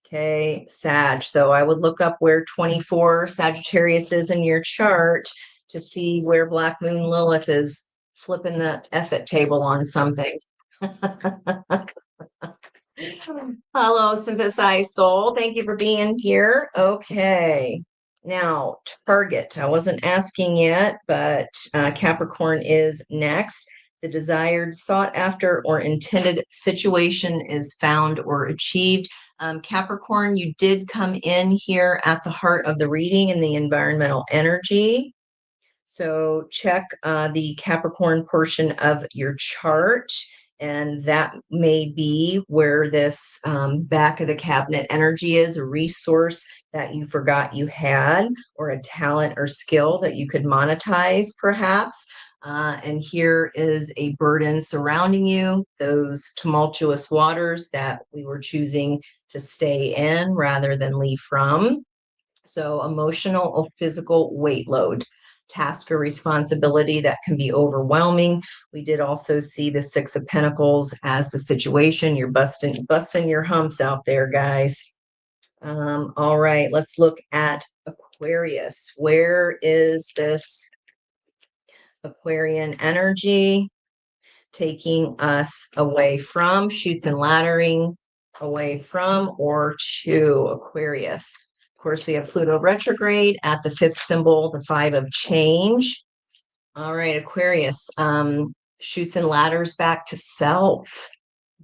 Okay, Sag. So I would look up where 24 Sagittarius is in your chart to see where Black Moon Lilith is flipping the effort table on something. Hello, synthesized soul. Thank you for being here. Okay. Now, target. I wasn't asking yet, but Capricorn is next. The desired, sought after, or intended situation is found or achieved. Capricorn, you did come in here at the heart of the reading in the environmental energy. So check the Capricorn portion of your chart, and that may be where this back of the cabinet energy is, a resource that you forgot you had, or a talent or skill that you could monetize, perhaps. And here is a burden surrounding you, those tumultuous waters that we were choosing to stay in rather than leave from. So emotional or physical weight load, task or responsibility that can be overwhelming. We did also see the Six of Pentacles as the situation. You're busting your humps out there, guys. All right, let's look at Aquarius. Where is this Aquarian energy taking us away from? Chutes and laddering away from or to Aquarius. Of course, we have Pluto retrograde at the fifth symbol, the five of change. All right, Aquarius, chutes and ladders back to self.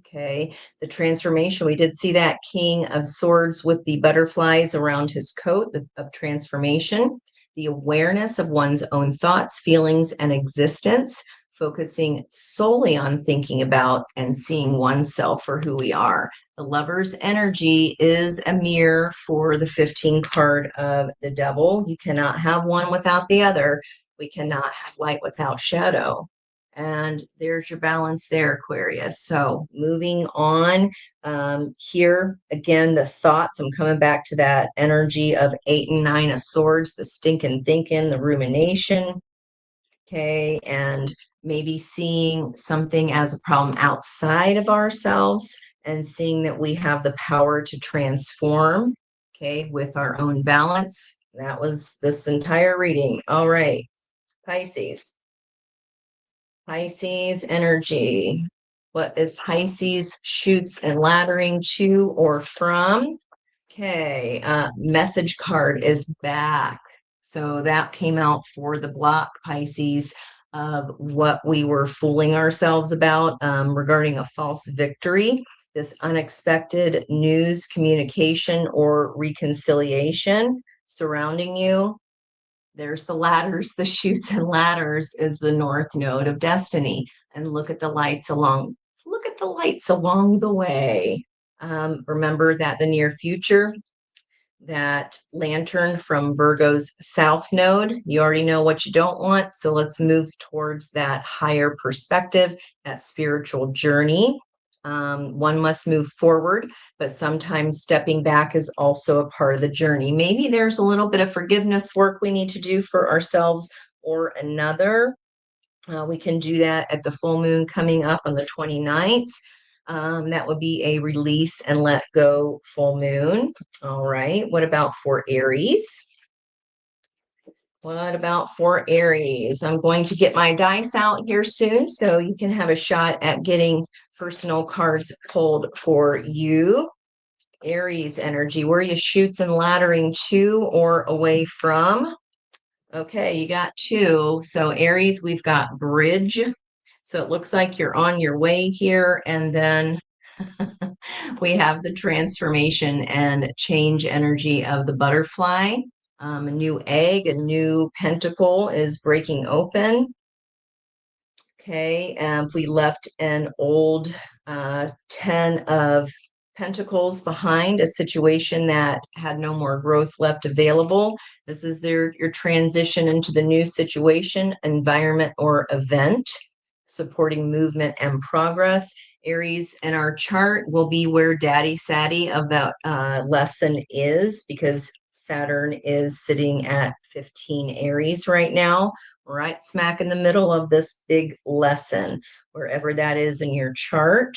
Okay, the transformation. We did see that King of Swords with the butterflies around his coat of transformation. The awareness of one's own thoughts, feelings, and existence, focusing solely on thinking about and seeing oneself for who we are. The Lover's energy is a mirror for the 15 card of the Devil. You cannot have one without the other. We cannot have light without shadow. And there's your balance there, Aquarius. So moving on here, again, the thoughts, I'm coming back to that energy of 8 and 9 of Swords, the stinking thinking, the rumination. Okay, and maybe seeing something as a problem outside of ourselves and seeing that we have the power to transform, okay, with our own balance. That was this entire reading. All right, Pisces. Pisces energy. What is Pisces chutes and laddering to or from? Okay, message card is back. So that came out for the block, Pisces, of what we were fooling ourselves about regarding a false victory, this unexpected news, communication, or reconciliation surrounding you. There's the ladders, the chutes and ladders is the north node of destiny. And look at the lights along the way. Remember that the near future, that lantern from Virgo's south node, you already know what you don't want. So let's move towards that higher perspective, that spiritual journey. One must move forward, but sometimes stepping back is also a part of the journey. Maybe there's a little bit of forgiveness work we need to do for ourselves or another. We can do that at the full moon coming up on the 29th. That would be a release and let go full moon. All right. What about for Aries? What about for Aries? I'm going to get my dice out here soon so you can have a shot at getting personal cards pulled for you. Aries energy, where are you chutes and laddering to or away from? Okay, you got two. So Aries, we've got bridge. So it looks like you're on your way here. And then we have the transformation and change energy of the butterfly. A new egg, a new pentacle is breaking open. Okay, and if we left an old 10 of Pentacles behind, a situation that had no more growth left available. This is your transition into the new situation, environment, or event, supporting movement and progress. Aries in our chart will be where Daddy Saddy of that lesson is, because Saturn is sitting at 15 Aries right now, right smack in the middle of this big lesson, wherever that is in your chart.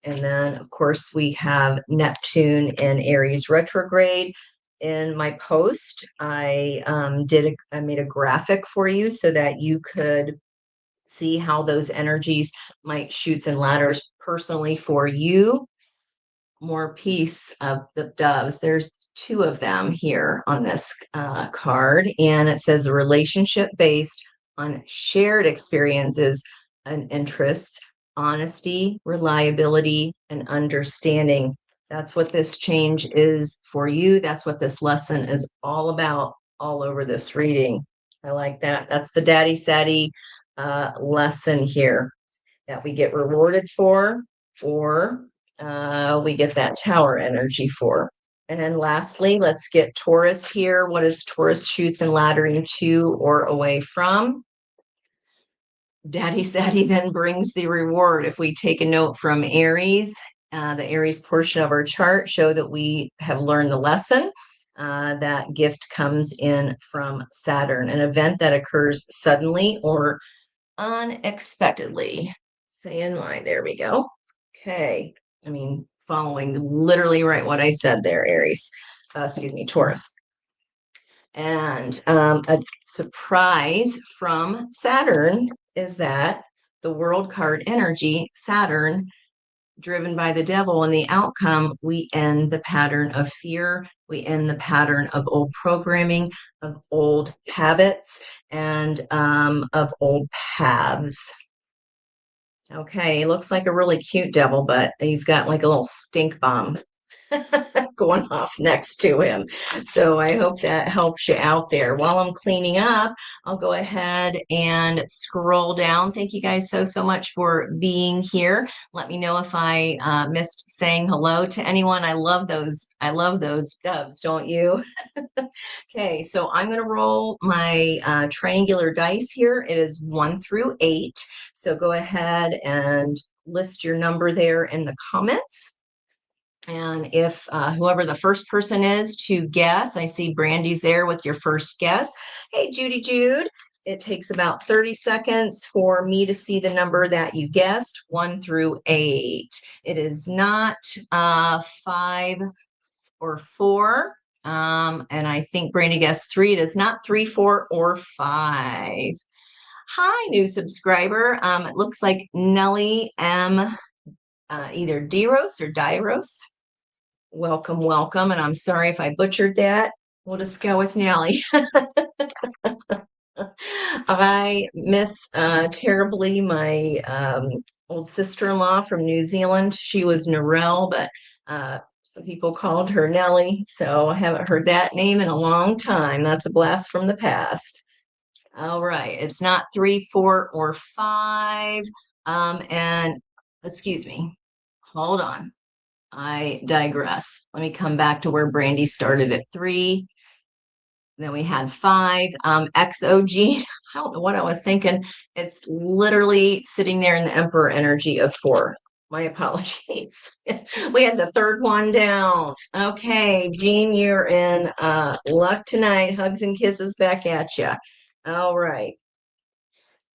And then, of course, we have Neptune in Aries retrograde. In my post, I made a graphic for you so that you could see how those energies might chutes and ladders personally for you. More peace of the doves. There's two of them here on this card, and it says a relationship based on shared experiences and interest, honesty, reliability, and understanding. That's what this change is for you. That's what this lesson is all about, all over this reading. I like that. That's the Daddy Saddy lesson here that we get rewarded for, or we get that Tower energy for. And then lastly, let's get Taurus here. What is Taurus shoots and laddering to or away from? Daddy Saddy then brings the reward. If we take a note from Aries, the Aries portion of our chart show that we have learned the lesson. That gift comes in from Saturn, an event that occurs suddenly or unexpectedly. Say in mind, there we go. Okay. I mean, following literally right what I said there, Aries. Excuse me, Taurus. And a surprise from Saturn is that the world card energy, Saturn, driven by the devil, and the outcome, we end the pattern of fear, we end the pattern of old programming, of old habits, and of old paths. Okay, looks like a really cute devil, but he's got like a little stink bomb going off next to him. So I hope that helps you out there. While I'm cleaning up, I'll go ahead and scroll down. Thank you guys so much for being here. Let me know if I missed saying hello to anyone. I love those doves, don't you? Okay, so I'm going to roll my triangular dice here. It is 1 through 8. So go ahead and list your number there in the comments. And if whoever the first person is to guess, I see Brandy's there with your first guess. Hey, Judy Jude. It takes about 30 seconds for me to see the number that you guessed, 1 through 8. It is not 5 or 4. And I think Brandy guessed 3. It is not 3, 4, or 5. Hi, new subscriber. It looks like Nellie M. Either Diros or Diros. Welcome, welcome. And I'm sorry if I butchered that. We'll just go with Nellie. I miss terribly my old sister-in-law from New Zealand. She was Narelle, but some people called her Nellie. So I haven't heard that name in a long time. That's a blast from the past. All right. It's not 3, 4, or 5. And excuse me. Hold on. I digress. Let me come back to where Brandy started at 3. Then we had 5. XOG, I don't know what I was thinking. It's literally sitting there in the Emperor energy of 4. My apologies. We had the third one down. Okay, Jean, you're in luck tonight. Hugs and kisses back at you. All right.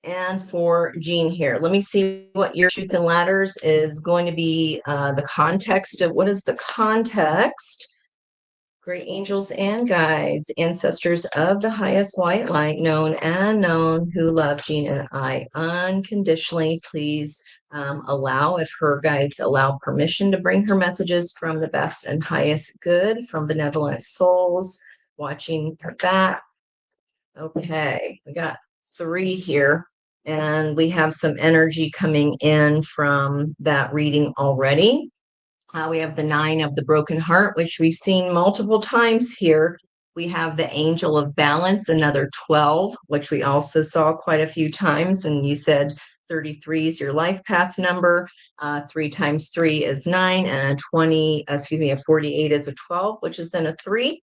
And for Jean here, let me see what your shoots and ladders is going to be. The context of what is the context? Great angels and guides, ancestors of the highest white light, known and unknown, who love Jean and I unconditionally. Please allow, if her guides allow permission, to bring her messages from the best and highest good, from benevolent souls watching her back. Okay, we got 3 here, and we have some energy coming in from that reading already. We have the 9 of the broken heart, which we've seen multiple times here. We have the angel of balance, another 12, which we also saw quite a few times. And you said 33 is your life path number. 3 times 3 is 9, and a 48 is a 12, which is then a 3.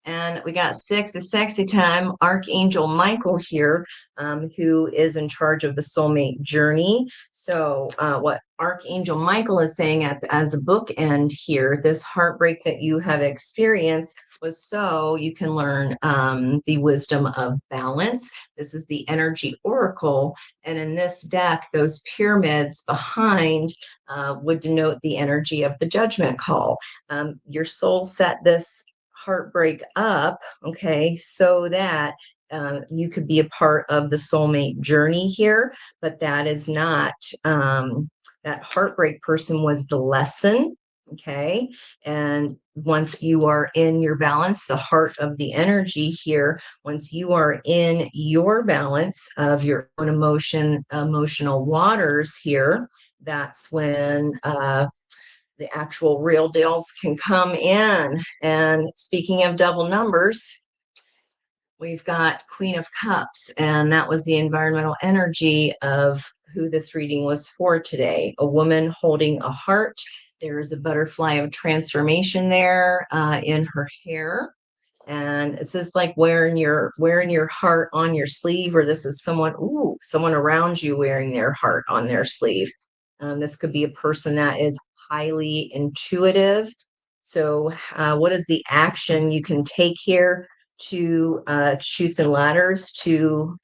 And we got 6, a sexy time, Archangel Michael here, who is in charge of the soulmate journey. So what Archangel Michael is saying as a bookend here, this heartbreak that you have experienced was so you can learn the wisdom of balance. This is the energy oracle. And in this deck, those pyramids behind would denote the energy of the judgment call. Your soul set this heartbreak up, okay, so that you could be a part of the soulmate journey here, but that is not, that heartbreak person was the lesson, okay, and once you are in your balance, the heart of the energy here, once you are in your balance of your own emotional waters here, that's when the actual real deals can come in. And speaking of double numbers, we've got Queen of Cups, and that was the environmental energy of who this reading was for today. A woman holding a heart. There's a butterfly of transformation there in her hair. And this is like wearing your heart on your sleeve, or this is someone around you wearing their heart on their sleeve. This could be a person that is highly intuitive. So, what is the action you can take here to Chutes and Ladders to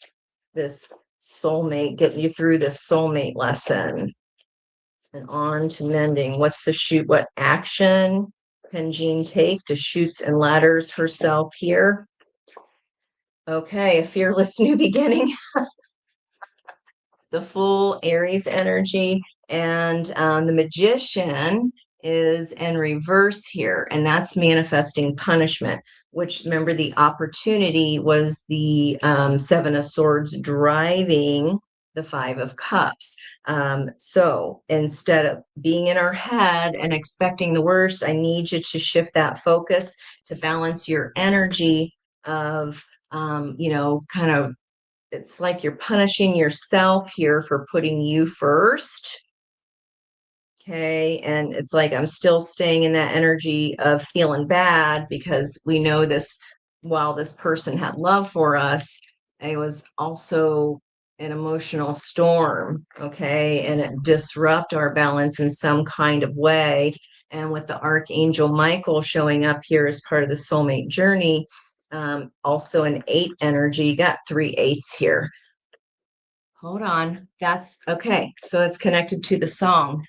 this soulmate, getting you through this soulmate lesson and on to mending? What action can Jean take to Chutes and Ladders herself here? Okay, a fearless new beginning. The full Aries energy, and the Magician is in reverse here, and that's manifesting punishment, which, remember, the opportunity was the Seven of Swords driving the Five of Cups. So instead of being in our head and expecting the worst, I need you to shift that focus to balance your energy of kind of, it's like you're punishing yourself here for putting you first. Okay. And it's like I'm still staying in that energy of feeling bad because we know this, while this person had love for us, it was also an emotional storm. Okay. And it disrupt our balance in some kind of way. And with the Archangel Michael showing up here as part of the soulmate journey, also an 8 energy, you got 3 8s here. Hold on. That's okay. So it's connected to the song.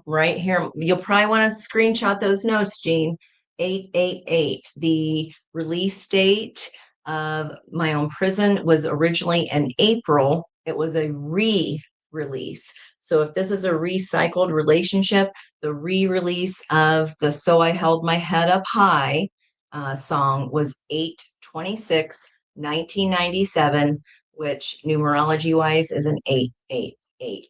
Right here. You'll probably want to screenshot those notes, Jean. 888. The release date of My Own Prison was originally in April. It was a re-release. So if this is a recycled relationship, the re-release of the So I Held My Head Up High song was 8/26/1997, which numerology wise is an 888.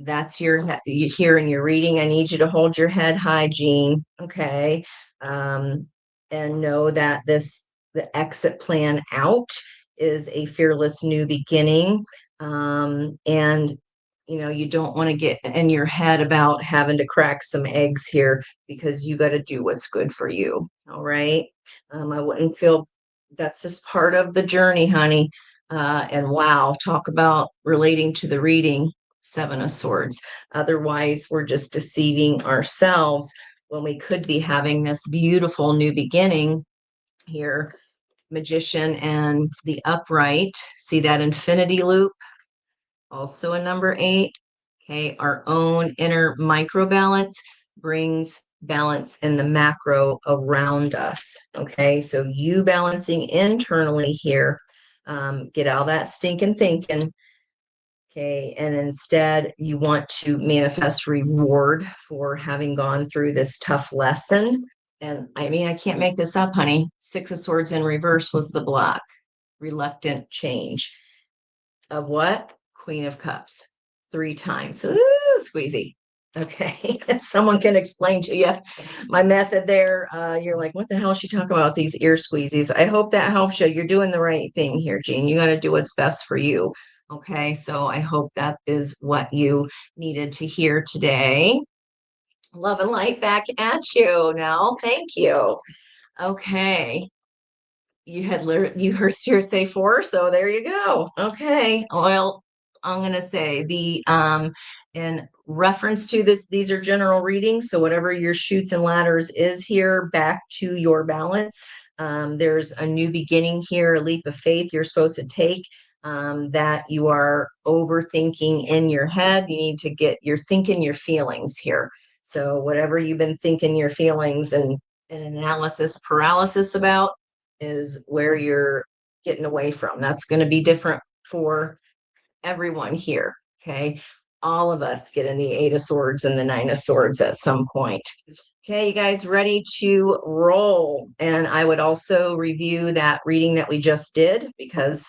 That's you here in your reading. I need you to hold your head high, Jean. Okay. And know that the exit plan out is a fearless new beginning. And you don't want to get in your head about having to crack some eggs here, because you got to do what's good for you. All right. I wouldn't feel, that's just part of the journey, honey. And wow, talk about relating to the reading, 7 of Swords. Otherwise, we're just deceiving ourselves when we could be having this beautiful new beginning here. Magician and the upright. See that infinity loop? Also a number 8. Okay, our own inner micro balance brings balance in the macro around us. Okay, so you balancing internally here, get all that stinking thinking. Okay, and instead you want to manifest reward for having gone through this tough lesson. And I mean, I can't make this up, honey. 6 of Swords in reverse was the block. Reluctant change of what? Queen of Cups. 3 times. Ooh, squeezy. Okay. Someone can explain to you my method there. You're like, what the hell is she talking about, these ear squeezies? I hope that helps you. You're doing the right thing here, Jean. You got to do what's best for you. Okay. So I hope that is what you needed to hear today. Love and light back at you now. Thank you. Okay. You heard say 4, so there you go. Okay. Well, I'm going to say in reference to this, these are general readings. So whatever your Chutes and Ladders is here, back to your balance. There's a new beginning here, a leap of faith you're supposed to take, that you are overthinking in your head. You need to you're thinking your feelings here. So whatever you've been thinking your feelings and analysis paralysis about is where you're getting away from. That's going to be different for everyone here. Okay. All of us get in the 8 of Swords and the 9 of Swords at some point. Okay, you guys ready to roll? And I would also review that reading that we just did because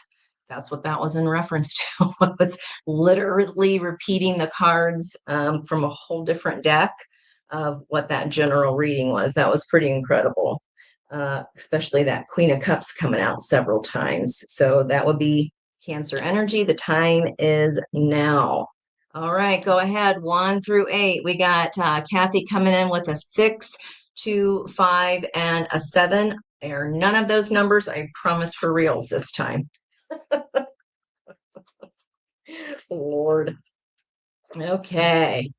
that's what that was in reference to. I was literally repeating the cards from a whole different deck of what that general reading was. That was pretty incredible, especially that Queen of Cups coming out several times. So that would be Cancer energy. The time is now. All right, go ahead. 1 through 8. We got Kathy coming in with a 6, 2, 5, and a 7. They are none of those numbers. I promise for reals this time. Lord. Okay.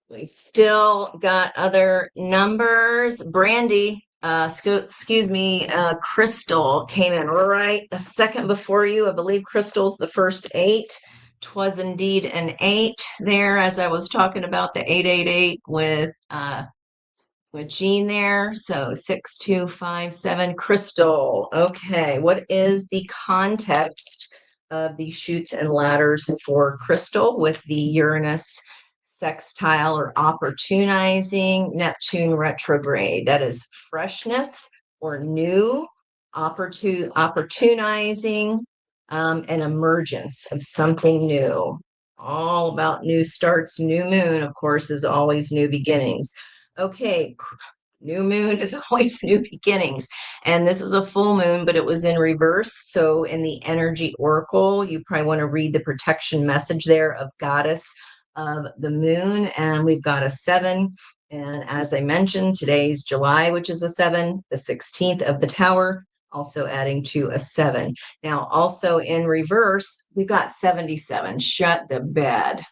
We still got other numbers. Brandy, excuse me, Crystal came in right a second before you. I believe Crystal's the first 8. 'Twas indeed an 8 there as I was talking about the 888 with Jean there. So 6, 2, 5, 7. Crystal. Okay, what is the context of the chutes and ladders for Crystal with the Uranus sextile or opportunizing Neptune retrograde? That is freshness or new, opportunizing, an emergence of something new. All about new starts. New moon, of course, is always new beginnings. Okay, new moon is always new beginnings. And this is a full moon, but it was in reverse. So in the energy oracle, you probably want to read the protection message there of goddess of the moon. And we've got a 7. And as I mentioned, today's July, which is a 7, the 16th of the tower, also adding to a 7. Now, also in reverse, we've got 77. Shut the bed.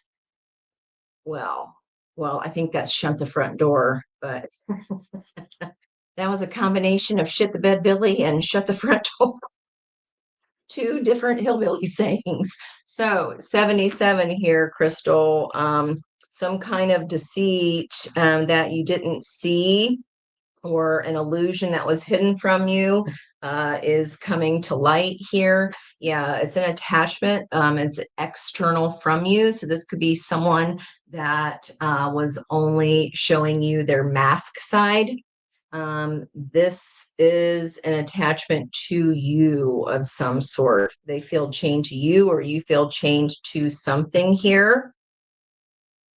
Well, I think that's shut the front door, but that was a combination of shit the bed Billy and shut the front door. 2 different hillbilly sayings. So 77 here, Crystal. Some kind of deceit that you didn't see or an illusion that was hidden from you is coming to light here. Yeah, it's an attachment. It's external from you. So this could be someone that was only showing you their mask side. This is an attachment to you of some sort. They feel chained to you or you feel chained to something here.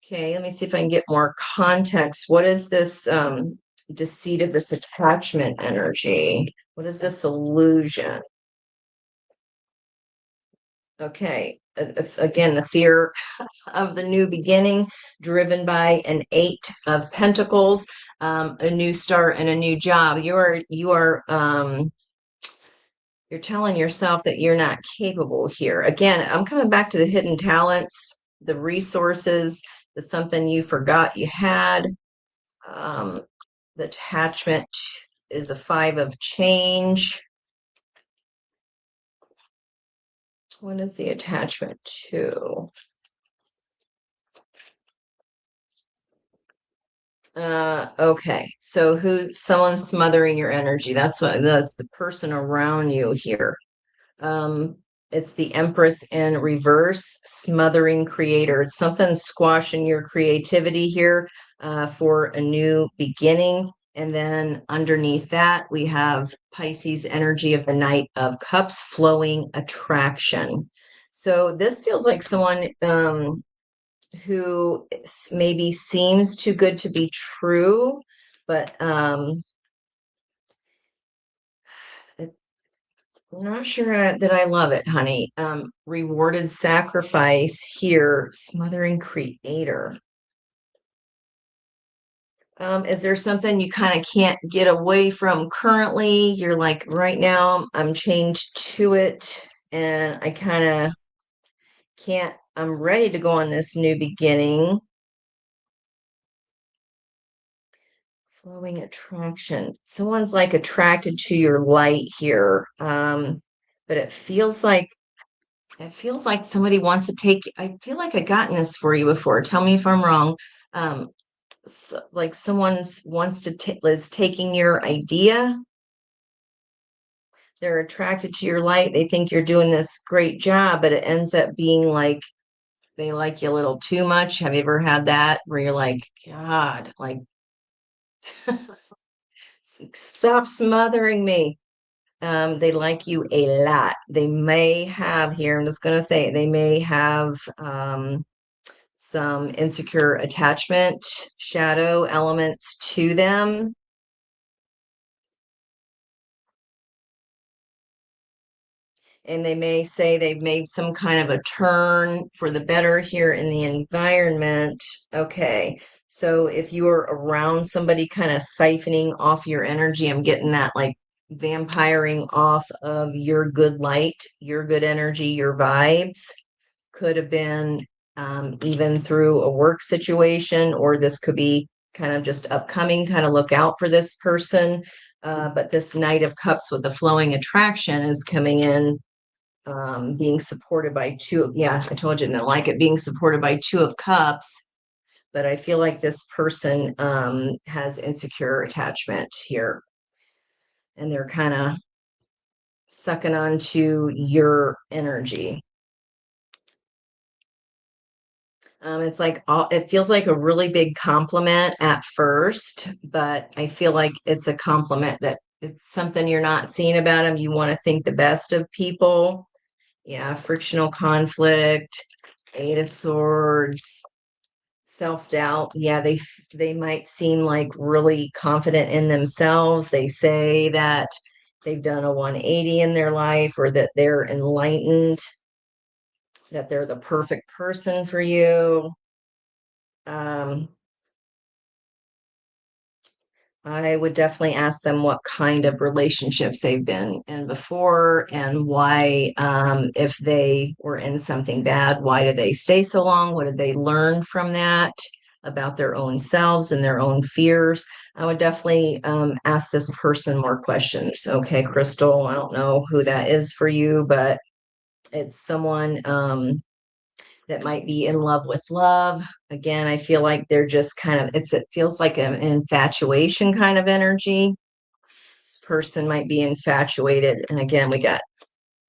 Okay, let me see if I can get more context. What is this deceit of this attachment energy? What is this illusion? Okay, again, the fear of the new beginning, driven by an 8 of Pentacles, a new start and a new job. You're telling yourself that you're not capable here. Again, I'm coming back to the hidden talents, the resources, the something you forgot you had. The attachment is a 5 of change. What is the attachment to? Okay. So someone's smothering your energy. That's the person around you here. It's the Empress in reverse, smothering creator. It's something squashing your creativity here for a new beginning. And then underneath that, we have Pisces energy of the Knight of Cups, flowing attraction. So this feels like someone who maybe seems too good to be true, but I'm not sure that I love it, honey. Rewarded sacrifice here, smothering creator. Is there something you kind of can't get away from currently? You're like, right now, I'm chained to it, and I kind of can't. I'm ready to go on this new beginning. Flowing attraction. Someone's like attracted to your light here. But it feels like somebody wants to take. I feel like I've gotten this for you before. Tell me if I'm wrong. Like someone's wants to is taking your idea. They're attracted to your light. They think you're doing this great job, but it ends up being like they like you a little too much. Have you ever had that where you're like, God, like, stop smothering me? They like you a lot. They may have here, I'm just going to say, they may have some insecure attachment shadow elements to them. And they may say they've made some kind of a turn for the better here in the environment. Okay, so if you are around somebody kind of siphoning off your energy, I'm getting that like vampiring off of your good light, your good energy, your vibes. Could have been even through a work situation, or this could be kind of just upcoming, kind of look out for this person. But this Knight of Cups with the flowing attraction is coming in, being supported by two. Yeah, I told you I didn't like it, being supported by Two of Cups. But I feel like this person has insecure attachment here, and they're kind of sucking onto your energy. It's like it feels like a really big compliment at first, but I feel like it's a compliment that it's something you're not seeing about them. You want to think the best of people. Yeah, frictional conflict, Eight of Swords, self-doubt. Yeah, they might seem like really confident in themselves. They say that they've done a 180 in their life, or that they're enlightened, that they're the perfect person for you. I would definitely ask them what kind of relationships they've been in before, and why, if they were in something bad, why did they stay so long? What did they learn from that about their own selves and their own fears? I would definitely ask this person more questions. Okay, Crystal, I don't know who that is for you, but it's someone that might be in love with love. Again, I feel like they're just kind of, it feels like an infatuation kind of energy. This person might be infatuated. And again, we got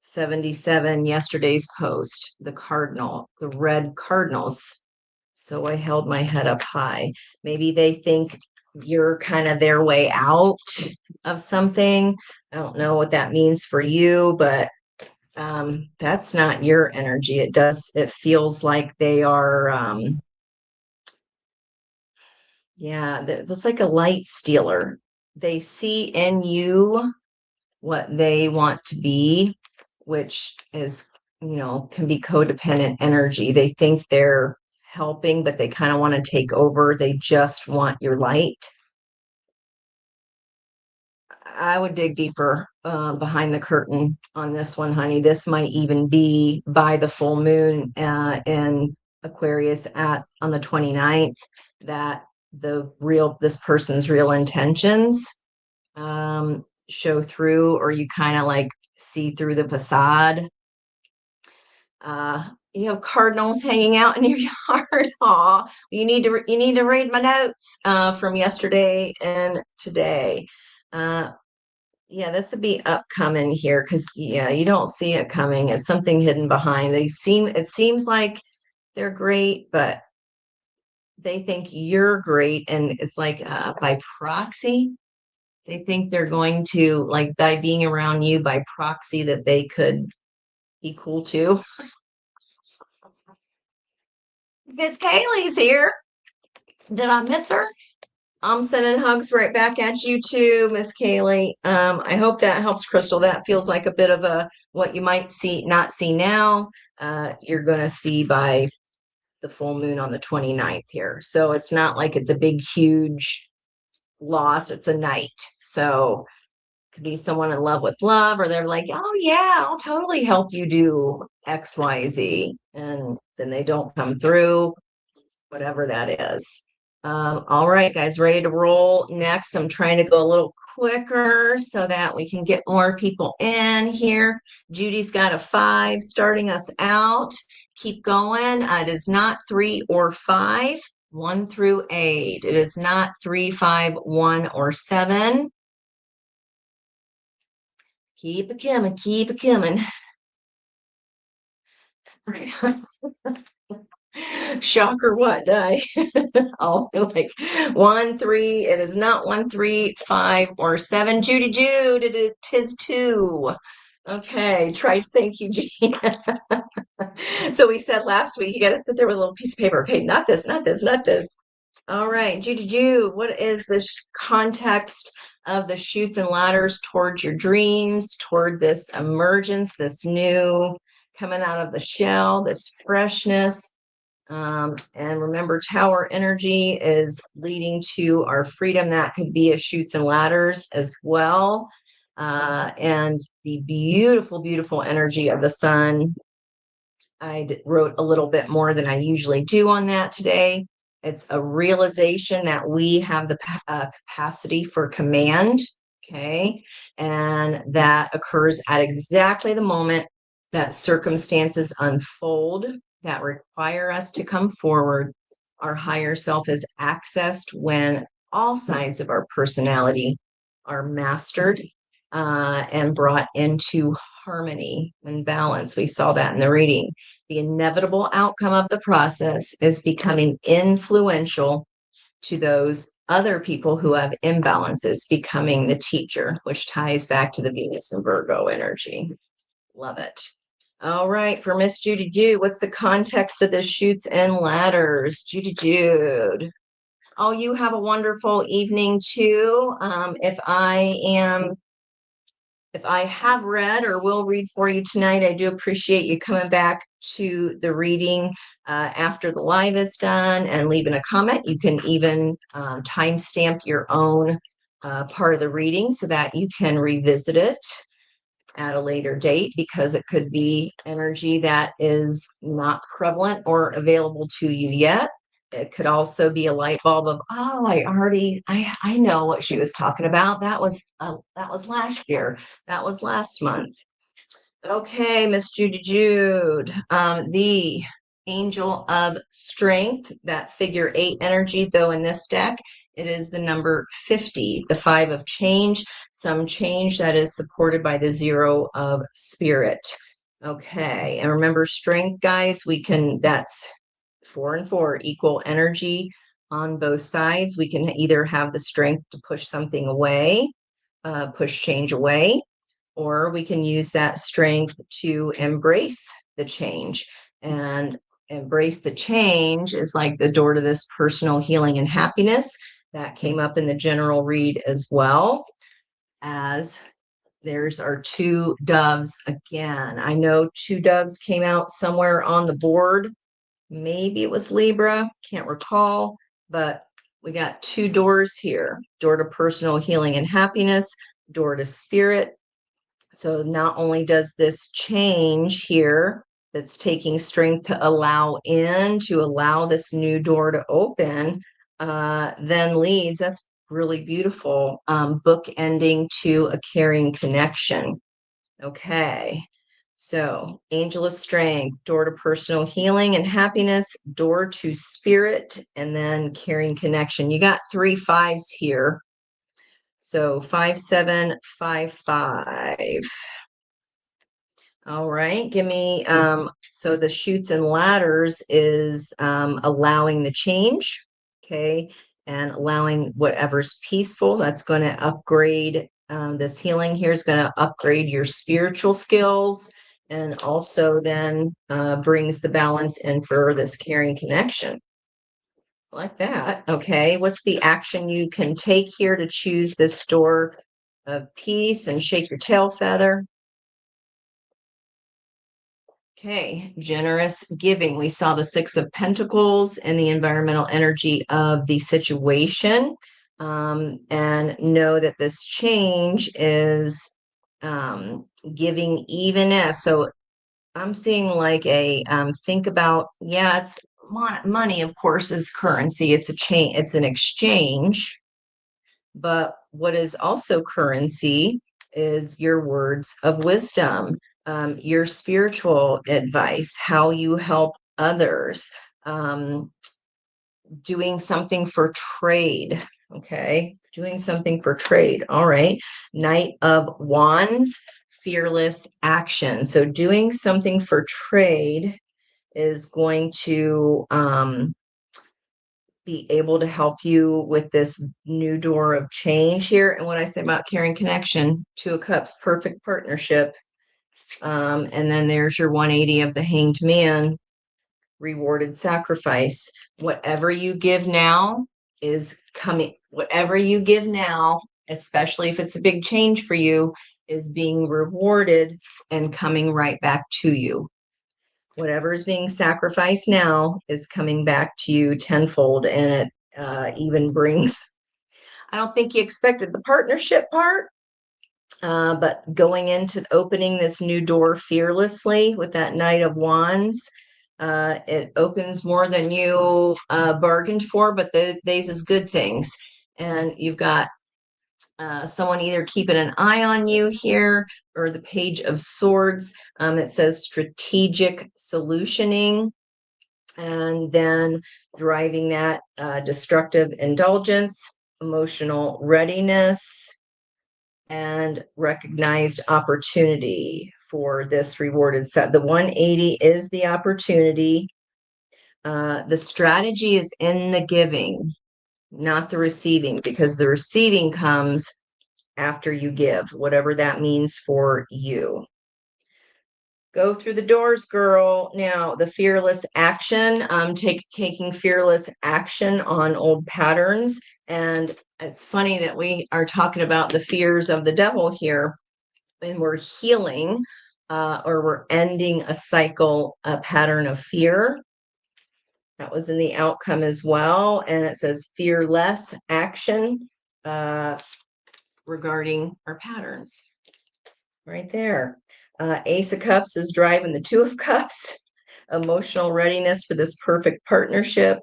77, yesterday's post, the cardinal, the red cardinals. So I held my head up high. Maybe they think you're kind of their way out of something. I don't know what that means for you, but that's not your energy. It feels like they are, yeah, it's like a light stealer. They see in you what they want to be, which is, can be codependent energy. They think they're helping, but they kind of want to take over. They just want your light. I would dig deeper behind the curtain on this one, honey. This might even be by the full moon in Aquarius on the 29th, that this person's real intentions show through, or you kind of like see through the facade. You have cardinals hanging out in your yard. Aw, you need to read my notes from yesterday and today. Yeah, this would be upcoming here, because yeah, you don't see it coming. It's something hidden behind. It seems like they're great, but they think you're great, and it's like by proxy. They think they're going to, like, by being around you by proxy, that they could be cool too. Miss Kaylee's here. Did I miss her? I'm sending hugs right back at you too, Miss Kaylee. I hope that helps, Crystal. That feels like a bit of a what you might not see now. You're going to see by the full moon on the 29th here. So it's not like it's a big, huge loss. It's a night. So it could be someone in love with love, or they're like, oh yeah, I'll totally help you do X, Y, Z. And then they don't come through, whatever that is. All right, guys, ready to roll next. I'm trying to go a little quicker so that we can get more people in here. Judy's got a 5 starting us out. Keep going. It is not 3 or 5, 1 through 8. It is not 3, 5, 1, or 7. Keep it coming, keep it coming. Shock or what, die? All like 1, 3. It is not 1, 3, 5, or 7. Judy Jude, it is 2. Okay, try. Thank you, Jean. So we said last week you got to sit there with a little piece of paper. Okay, not this, not this, not this. All right, Judy Jude, what is the context of the chutes and ladders towards your dreams, toward this emergence, this new coming out of the shell, this freshness? And remember, tower energy is leading to our freedom. That could be a chutes and ladders as well. And the beautiful, beautiful energy of the sun. I wrote a little bit more than I usually do on that today. It's a realization that we have the capacity for command, okay? And that occurs at exactly the moment that circumstances unfold that require us to come forward. Our higher self is accessed when all sides of our personality are mastered and brought into harmony and balance. We saw that in the reading. The inevitable outcome of the process is becoming influential to those other people who have imbalances, becoming the teacher, which ties back to the Venus and Virgo energy. Love it. All right, for Miss Judy Jude, what's the context of the chutes and ladders? Judy Jude. Oh, you have a wonderful evening too. If I have read or will read for you tonight, I do appreciate you coming back to the reading after the live is done and leaving a comment. You can even timestamp your own part of the reading so that you can revisit it at a later date, because it could be energy that is not prevalent or available to you yet. It could also be a light bulb of, oh, I know what she was talking about. That was last year. That was last month. Okay, Miss Judy Jude, the Angel of Strength, that figure 8 energy, though in this deck, it is the number 50, the 5 of change, some change that is supported by the 0 of spirit. Okay, and remember, strength, guys, that's 4 and 4, equal energy on both sides. We can either have the strength to push something away, push change away, or we can use that strength to embrace the change. And embrace the change is like the door to this personal healing and happiness. That came up in the general read as well. As there's our 2 doves again. I know 2 doves came out somewhere on the board. Maybe it was Libra, can't recall, but we got 2 doors here. Door to personal healing and happiness, door to spirit. So not only does this change here that's taking strength to allow this new door to open, then leads, that's really beautiful, book ending to a caring connection. Okay, so Angel of Strength, door to personal healing and happiness, door to spirit, and then caring connection. You got 3 5s here. So 5, 7, 5, 5. All right, give me, so the chutes and ladders is allowing the change, okay, and allowing whatever's peaceful. That's going to upgrade, this healing here is going to upgrade your spiritual skills, and also then brings the balance in for this caring connection. Like that. Okay, what's the action you can take here to choose this door of peace and shake your tail feather? Okay, generous giving. We saw the 6 of Pentacles and the environmental energy of the situation. And know that this change is giving, even if. So I'm seeing like a think about, yeah, it's money, of course, is currency. It's it's an exchange. But what is also currency is your words of wisdom, your spiritual advice, how you help others, doing something for trade. Okay, doing something for trade. All right. Knight of Wands, fearless action. So doing something for trade is going to be able to help you with this new door of change here. And what I say about caring connection, Two of Cups, perfect partnership. And then there's your 180 of the Hanged Man, rewarded sacrifice. Whatever you give now is coming, whatever you give now, especially if it's a big change for you, is being rewarded and coming right back to you. Whatever is being sacrificed now is coming back to you tenfold, and it even brings, I don't think you expected the partnership part, but going into opening this new door fearlessly with that Knight of Wands, it opens more than you bargained for, but these is good things. And you've got someone either keeping an eye on you here, or the Page of Swords. It says strategic solutioning, and then driving that destructive indulgence, emotional readiness, and recognized opportunity for this rewarded set. The 180 is the opportunity. The strategy is in the giving, not the receiving, because the receiving comes after you give, whatever that means for you. Go through the doors, girl. Now, the fearless action, taking fearless action on old patterns. And it's funny that we are talking about the fears of the devil here, and we're healing or we're ending a cycle, a pattern of fear. That was in the outcome as well. And it says fearless action regarding our patterns. Right there. Ace of Cups is driving the Two of Cups. Emotional readiness for this perfect partnership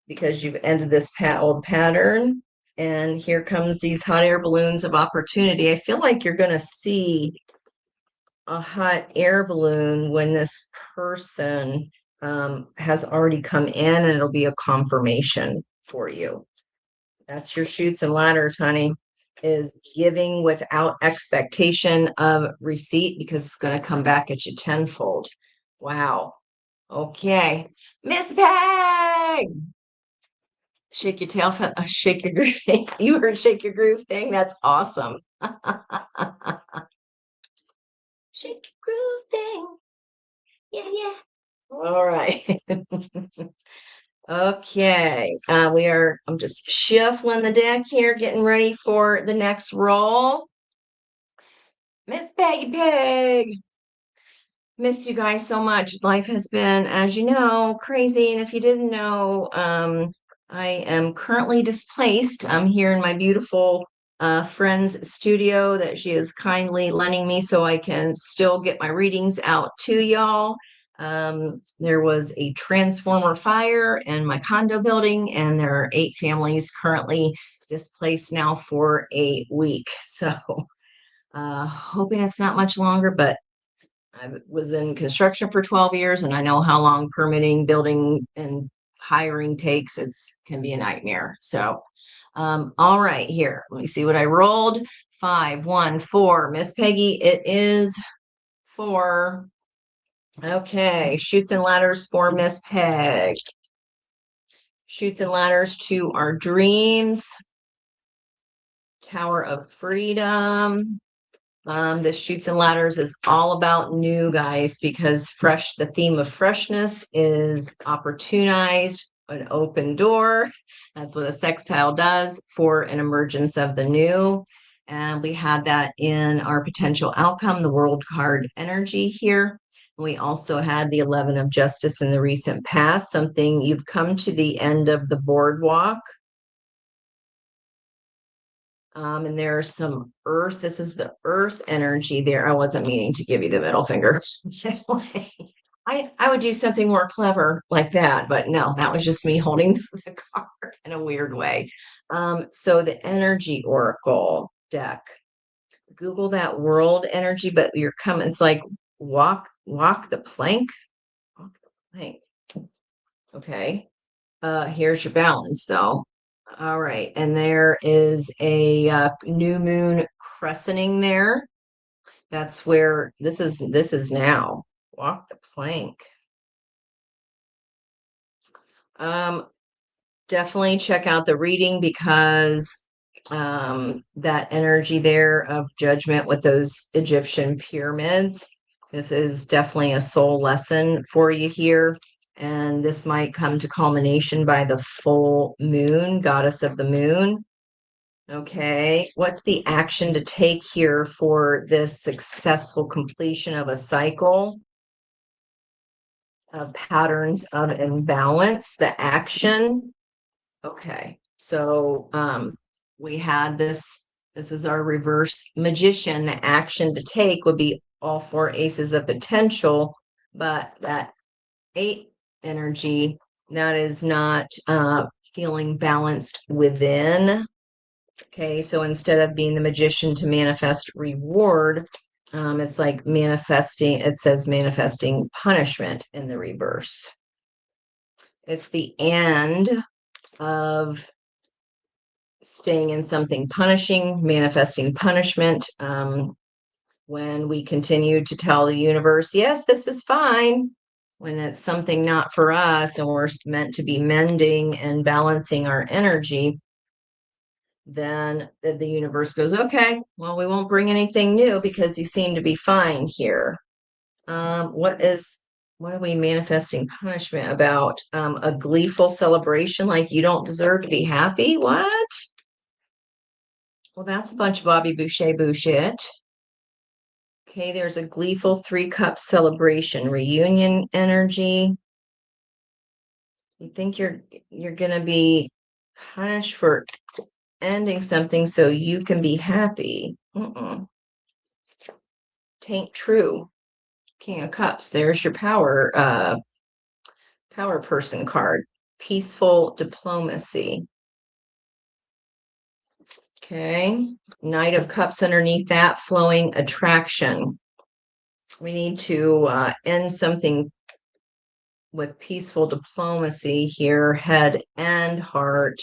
because you've ended this old pattern. And here comes these hot air balloons of opportunity. I feel like you're going to see a hot air balloon when this person has already come in, and it'll be a confirmation for you. That's your Chutes and Ladders, honey, is giving without expectation of receipt, because it's going to come back at you tenfold. Wow. Okay. Miss Peg! Shake your tail, shake your groove thing. You heard shake your groove thing? That's awesome. Shake your groove thing. Yeah, yeah. All right. Okay. I'm just shuffling the deck here, getting ready for the next roll. Miss Peggy Peg. Miss you guys so much. Life has been, as you know, crazy. And if you didn't know, I am currently displaced. I'm here in my beautiful friend's studio that she is kindly lending me so I can still get my readings out to y'all. There was a transformer fire in my condo building, and there are 8 families currently displaced now for a week. So hoping it's not much longer, but I was in construction for 12 years, and I know how long permitting, building, and hiring takes. It can be a nightmare. So, all right, here. Let me see what I rolled. 5, 1, 4. Miss Peggy, it is 4. Okay, Chutes and Ladders for Miss Peg. Chutes and Ladders to our dreams. Tower of Freedom. This Chutes and Ladders is all about new, guys, because the theme of freshness is opportunized, an open door. That's what a sextile does for an emergence of the new. And we had that in our potential outcome, the World card energy here. We also had the 11 of Justice in the recent past, something you've come to the end of the boardwalk. And there's some earth. This is the earth energy there. I wasn't meaning to give you the middle finger. I would do something more clever like that, but no, that was just me holding the card in a weird way. So the energy oracle deck, Google that world energy, but you're coming, it's like walk the plank. Walk the plank. Okay. Here's your balance though. All right, and there is a new moon crescenting there. That's where this is now. Walk the plank. Definitely check out the reading because that energy there of judgment with those Egyptian pyramids. This is definitely a soul lesson for you here. And this might come to culmination by the full moon, goddess of the moon. Okay, what's the action to take here for this successful completion of a cycle of patterns of imbalance? The action. Okay, so we had this is our reverse magician. The action to take would be all four aces of potential, but that 8 energy, that is not feeling balanced within. Okay, so instead of being the magician to manifest reward, it's like manifesting, it says manifesting punishment in the reverse. It's the end of staying in something punishing, manifesting punishment. When we continue to tell the universe, yes, this is fine, when it's something not for us and we're meant to be mending and balancing our energy, then the universe goes, okay, well, we won't bring anything new because you seem to be fine here. What are we manifesting punishment about? A gleeful celebration, like you don't deserve to be happy? What? Well, that's a bunch of Bobby Boucher bullshit. Okay, there's a gleeful 3-cup celebration, reunion energy. You think you're gonna be punished for ending something so you can be happy. Tain't true. King of Cups. There's your power person card. Peaceful diplomacy. Okay. Knight of Cups underneath that, flowing attraction. We need to end something with peaceful diplomacy here, head and heart.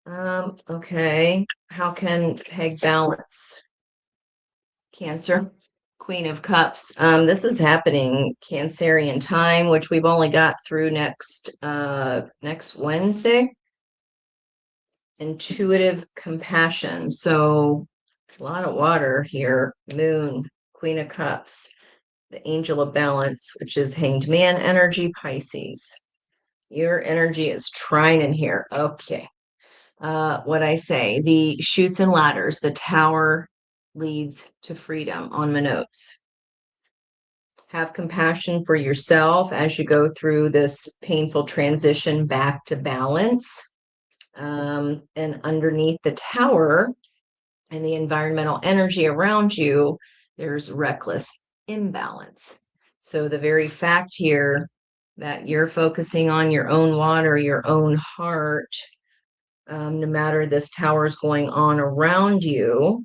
Okay. How can peg balance? Cancer. Queen of Cups. This is happening Cancerian time, which we've only got through next Wednesday. Intuitive compassion. So a lot of water here. Moon, Queen of Cups, the Angel of Balance, which is Hanged Man energy, Pisces. Your energy is trining here. Okay. What I say, the chutes and ladders, the tower leads to freedom on my notes. Have compassion for yourself as you go through this painful transition back to balance. And underneath the tower and the environmental energy around you, there's reckless imbalance. So the very fact here that you're focusing on your own water, your own heart, no matter this tower is going on around you,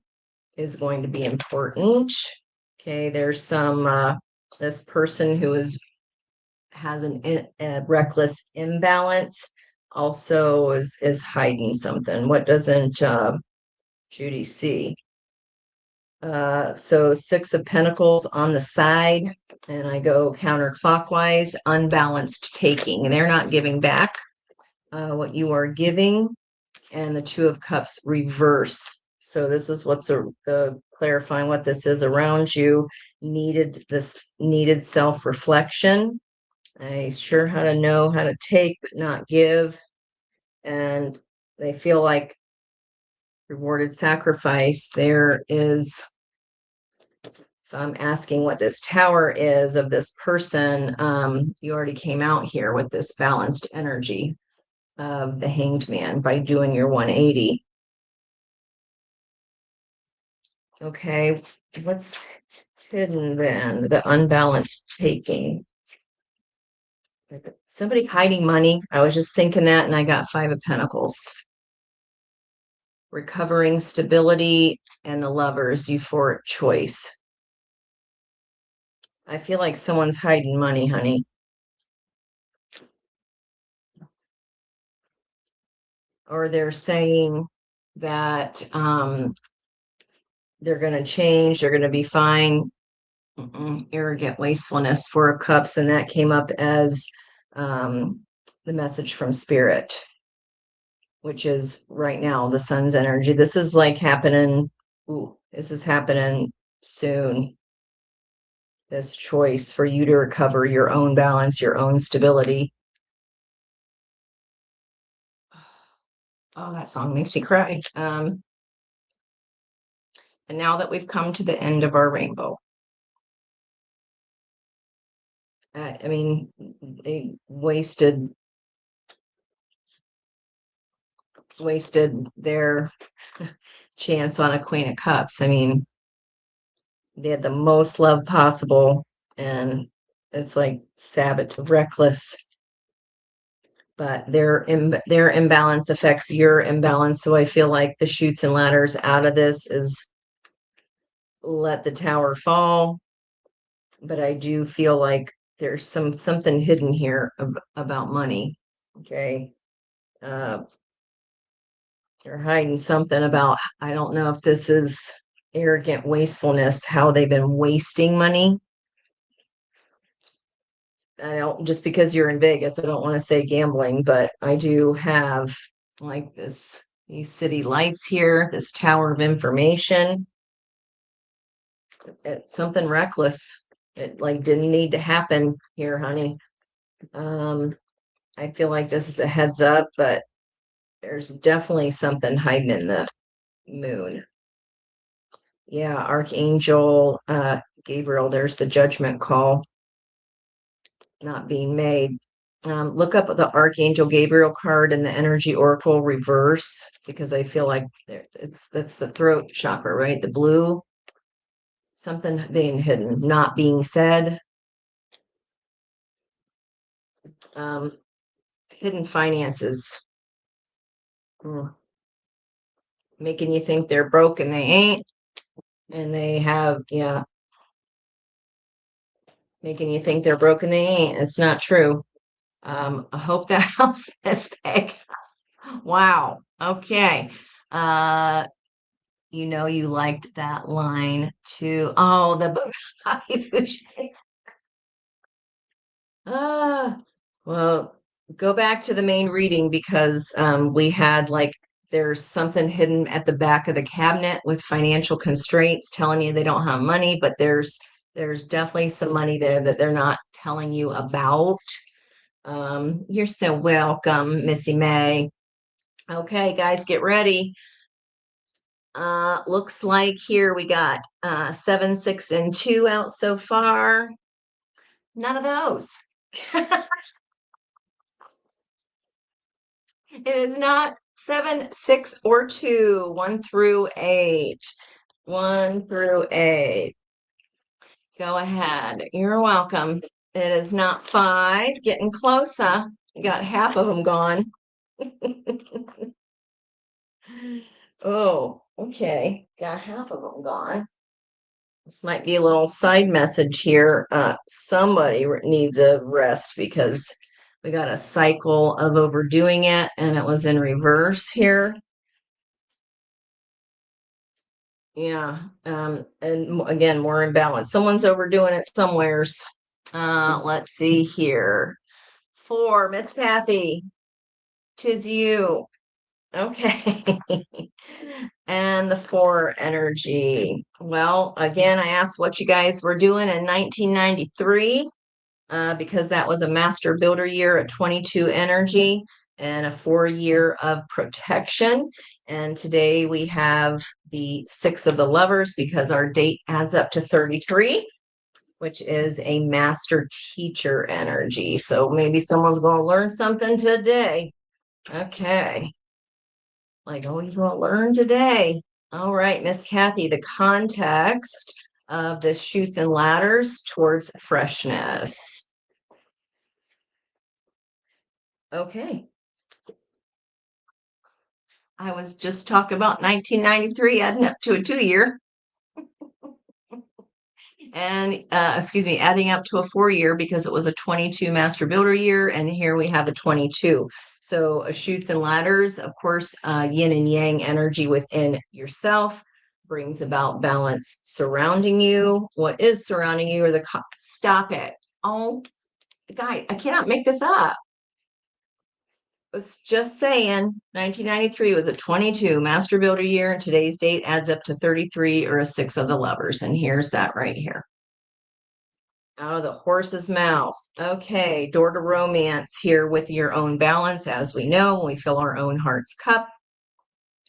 is going to be important. Okay, there's some this person who has a reckless imbalance also is hiding something. What doesn't Judy see? So 6 of Pentacles on the side, and I go counterclockwise, unbalanced taking. And they're not giving back what you are giving, and the 2 of Cups reverse. So this is what's the clarifying what this is around you. Needed self-reflection. I sure how to know how to take but not give, and they feel like rewarded sacrifice. There is, I'm asking what this tower is of this person. You already came out here with this balanced energy of the Hanged Man by doing your 180. Okay, what's hidden then? The unbalanced taking. Somebody hiding money. I was just thinking that, and I got 5 of Pentacles. Recovering stability and the Lovers, euphoric choice. I feel like someone's hiding money, honey. Or they're saying that they're going to change, they're going to be fine. Arrogant wastefulness, 4 of Cups, and that came up as the message from spirit, which is right now the sun's energy. This is like happening. Ooh, this is happening soon. This choice for you to recover your own balance, your own stability. Oh, that song makes me cry. And now that we've come to the end of our rainbow, I mean, they wasted their chance on a Queen of Cups. I mean, they had the most love possible, and it's like sabotage, reckless. But their imbalance affects your imbalance. So I feel like the chutes and ladders out of this is let the tower fall. But I do feel like there's something hidden here about money. Okay. They're hiding something about, I don't know if this is arrogant wastefulness, how they've been wasting money. I don't, just because you're in Vegas, I don't want to say gambling, but I do have like these city lights here, this tower of information. It's something reckless. It like didn't need to happen here, honey. I feel like this is a heads up, but there's definitely something hiding in the moon. Yeah, Archangel Gabriel, there's the judgment call not being made. Look up the Archangel Gabriel card and the Energy Oracle reverse, because I feel like that's the throat chakra, right? The blue, something being hidden, not being said. Hidden finances. Making you think they're broke and they ain't. And they have, yeah, making you think they're broke and they ain't. It's not true. I hope that helps, Miss Peg. Wow. Okay. You liked that line too. Oh, the Bugatti. Ah, well, go back to the main reading because we had like there's something hidden at the back of the cabinet with financial constraints telling you they don't have money, but there's definitely some money there that they're not telling you about. You're so welcome, Missy May. Okay, guys, get ready. Looks like here we got 7, 6, and 2 out so far. None of those. It is not 7, 6, or 2. 1 through 8. 1 through 8. Go ahead. You're welcome. It is not 5. Getting closer. You got half of them gone. Oh, okay. Got half of them gone. This might be a little side message here. Somebody needs a rest because we got a cycle of overdoing it and it was in reverse here. Yeah. And again, more imbalance. Someone's overdoing it somewheres. Let's see here. 4, Miss Kathy, 'tis you. Okay. And the 4 energy. Well, again, I asked what you guys were doing in 1993 because that was a master builder year at 22 energy and a 4 year of protection. And today we have the 6 of the lovers because our date adds up to 33, which is a master teacher energy. So maybe someone's going to learn something today. Okay. Like, oh, you're going to learn today. All right, Miss Kathy, the context of the chutes and ladders towards freshness. Okay. I was just talking about 1993 adding up to a 2 year. And excuse me, adding up to a 4 year because it was a 22 master builder year, and here we have a 22. So chutes and ladders, of course, yin and yang energy within yourself brings about balance surrounding you. What is surrounding you are stop it. Oh, guy, I cannot make this up. Was just saying, 1993 was a 22 master builder year, and today's date adds up to 33 or a 6 of the lovers. And here's that right here. Out of the horse's mouth. Okay, door to romance here with your own balance. As we know, when we fill our own heart's cup,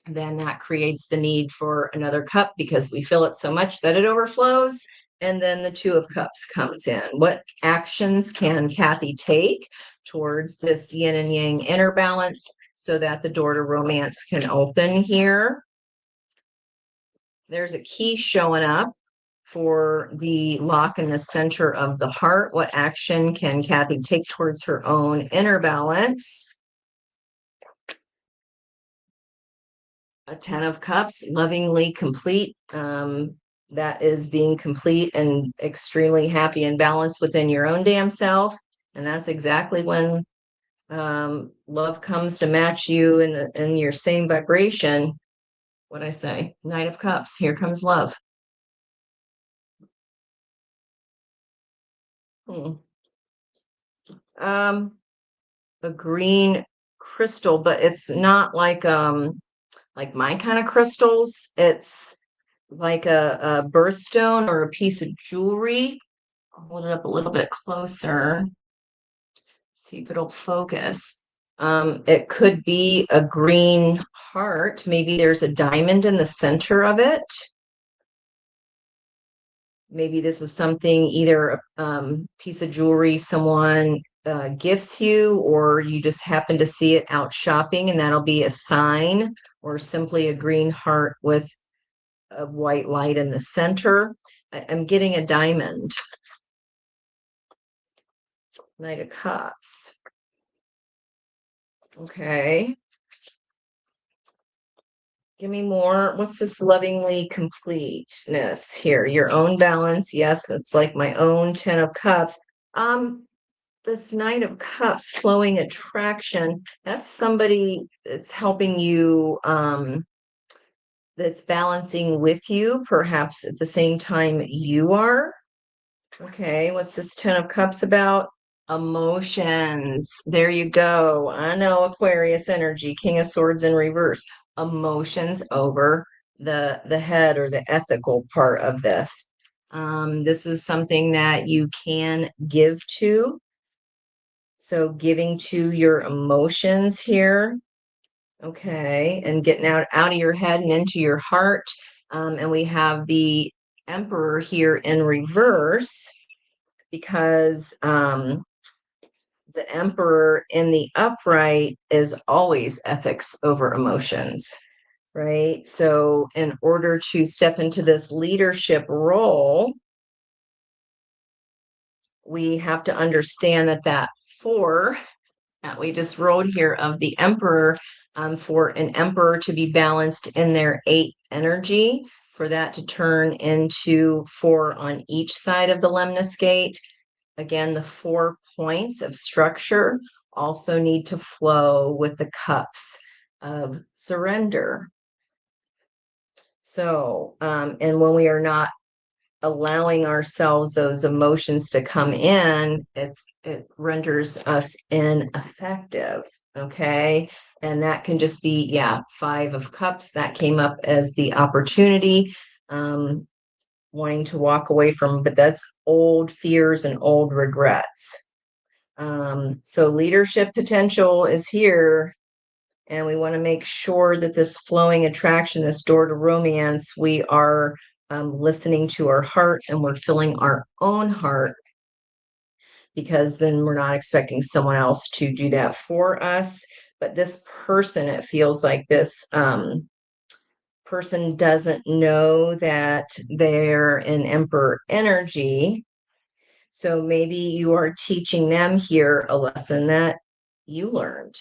then that creates the need for another cup because we fill it so much that it overflows. And then the Two of Cups comes in. What actions can Kathy take towards this yin and yang inner balance so that the door to romance can open here? There's a key showing up for the lock in the center of the heart. What action can Kathy take towards her own inner balance? A 10 of Cups, lovingly complete. That is being complete and extremely happy and balanced within your own damn self. And that's exactly when love comes to match you in your same vibration. What I say, Knight of Cups, here comes love. A green crystal, but it's not like my kind of crystals. It's like a birthstone or a piece of jewelry. I'll hold it up a little bit closer. See if it'll focus. It could be a green heart. Maybe there's a diamond in the center of it. Maybe this is something, either a piece of jewelry someone gifts you, or you just happen to see it out shopping, and that'll be a sign, or simply a green heart with a white light in the center. I'm getting a diamond. Knight of Cups. Okay. Give me more. What's this lovingly completeness here? Your own balance. Yes, that's like my own 10 of Cups. This Knight of Cups, flowing attraction. That's somebody that's helping you, that's balancing with you, perhaps at the same time you are. Okay, what's this 10 of Cups about? Emotions. There you go. I know, Aquarius energy, King of Swords in reverse. Emotions over the head, or the ethical part of this. This is something that you can give to. So giving to your emotions here. Okay, and getting out of your head and into your heart. And we have the Emperor here in reverse, because the Emperor in the upright is always ethics over emotions, right? So in order to step into this leadership role, we have to understand that 4 that we just rolled here of the Emperor, for an Emperor to be balanced in their 8 energy, for that to turn into 4 on each side of the lemniscate. Again, the 4 points of structure also need to flow with the cups of surrender. So, and when we are not allowing ourselves those emotions to come in, it renders us ineffective. Okay. And that can just be, 5 of Cups. That came up as the opportunity, wanting to walk away from, but that's old fears and old regrets. So leadership potential is here, and we want to make sure that this flowing attraction, this door to romance, we are listening to our heart, and we're filling our own heart, because then we're not expecting someone else to do that for us. But this person, it feels like this person doesn't know that they're in Emperor energy. So maybe you are teaching them here a lesson that you learned,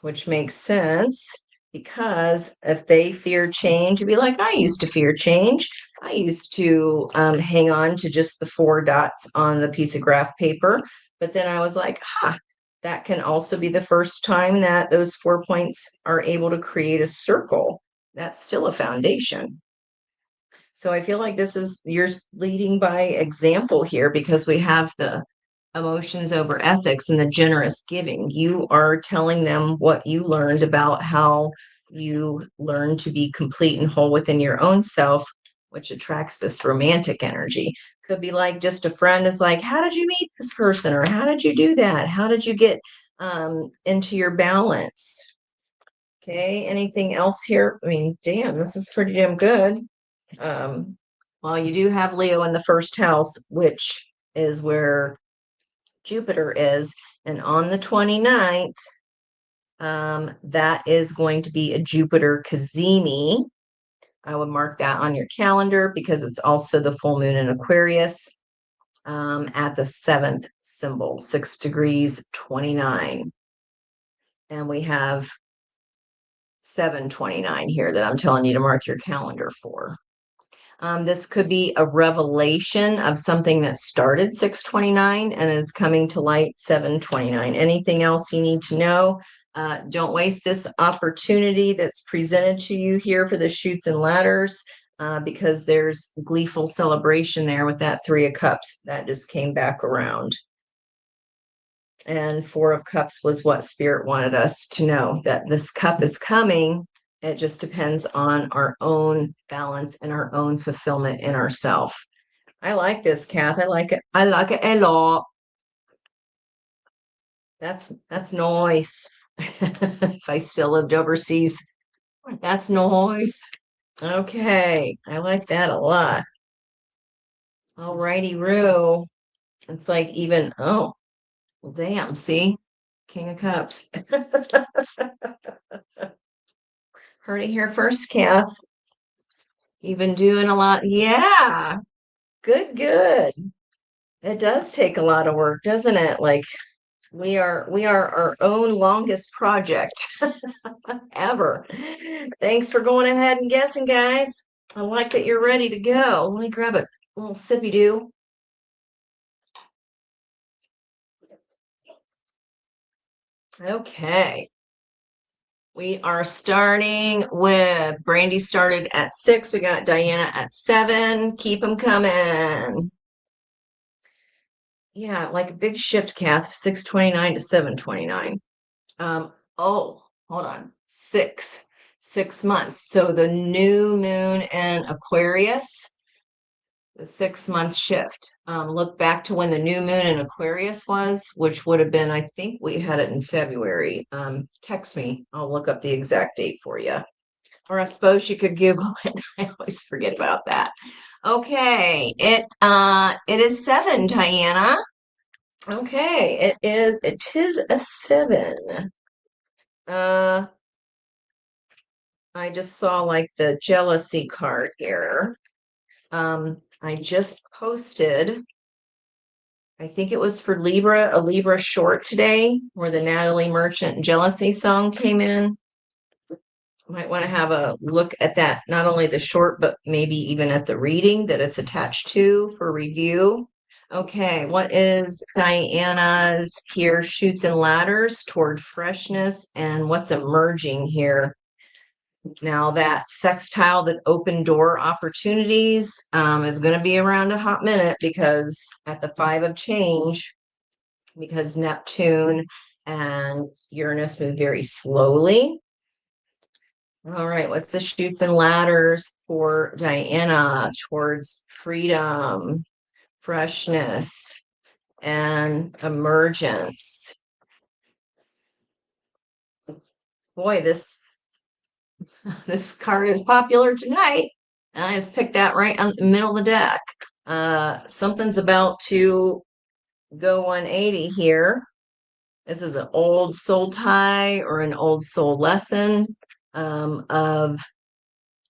which makes sense, because if they fear change, you'd be like, I used to fear change. I used to hang on to just the 4 dots on the piece of graph paper. But then I was like, that can also be the first time that those 4 points are able to create a circle. That's still a foundation. So I feel like you're leading by example here, because we have the emotions over ethics and the generous giving. You are telling them what you learned about how you learn to be complete and whole within your own self, which attracts this romantic energy. Could be like just a friend is like, how did you meet this person? Or how did you do that? How did you get into your balance? Okay, anything else here? I mean, damn, this is pretty damn good. Well, you do have Leo in the first house, which is where Jupiter is. And on the 29th, that is going to be a Jupiter Cazimi. I would mark that on your calendar because it's also the full moon in Aquarius at the 7th symbol, 6 degrees 29. And we have 729 here that I'm telling you to mark your calendar for. This could be a revelation of something that started 629 and is coming to light 729. Anything else you need to know? Don't waste this opportunity that's presented to you here for the Chutes and Ladders because there's gleeful celebration there with that 3 of Cups that just came back around. And 4 of Cups was what Spirit wanted us to know, that this cup is coming. It just depends on our own balance and our own fulfillment in ourself. I like this, Kath. I like it. I like it a lot. That's nice. If I still lived overseas, that's nice. Okay, I like that a lot. Alrighty, Roo. It's like even, oh, well, damn, see? King of Cups. Heard it here first, Kath. You've been doing a lot. Yeah, good, good. It does take a lot of work, doesn't it? Like we are our own longest project ever. Thanks for going ahead and guessing, guys. I like that you're ready to go. Let me grab a little sippy do. Okay. We are starting with Brandy started at 6. We got Diana at 7. Keep them coming. Yeah, like a big shift, Kath, 629 to 729. Oh, hold on. 6 months. So the new moon in Aquarius, the 6 month shift. Look back to when the new moon in Aquarius was, which would have been, I think we had it in February. Text me. I'll look up the exact date for you. Or I suppose you could Google it. I always forget about that. Okay, it is 7, Diana. Okay, it is a 7. I just saw like the jealousy card here. I just posted, I think it was for Libra, a Libra short today, where the Natalie Merchant jealousy song came in. Might want to have a look at that, not only the short, but maybe even at the reading that it's attached to for review. Okay, what is Diana's here? Chutes and Ladders toward freshness, and what's emerging here? Now that sextile, that open door opportunities, is going to be around a hot minute because at the 5 of change, because Neptune and Uranus move very slowly. All right, what's the Chutes and Ladders for Diana towards freedom, freshness, and emergence? Boy, this card is popular tonight. And I just picked that right in the middle of the deck. Something's about to go 180 here. This is an old soul tie or an old soul lesson of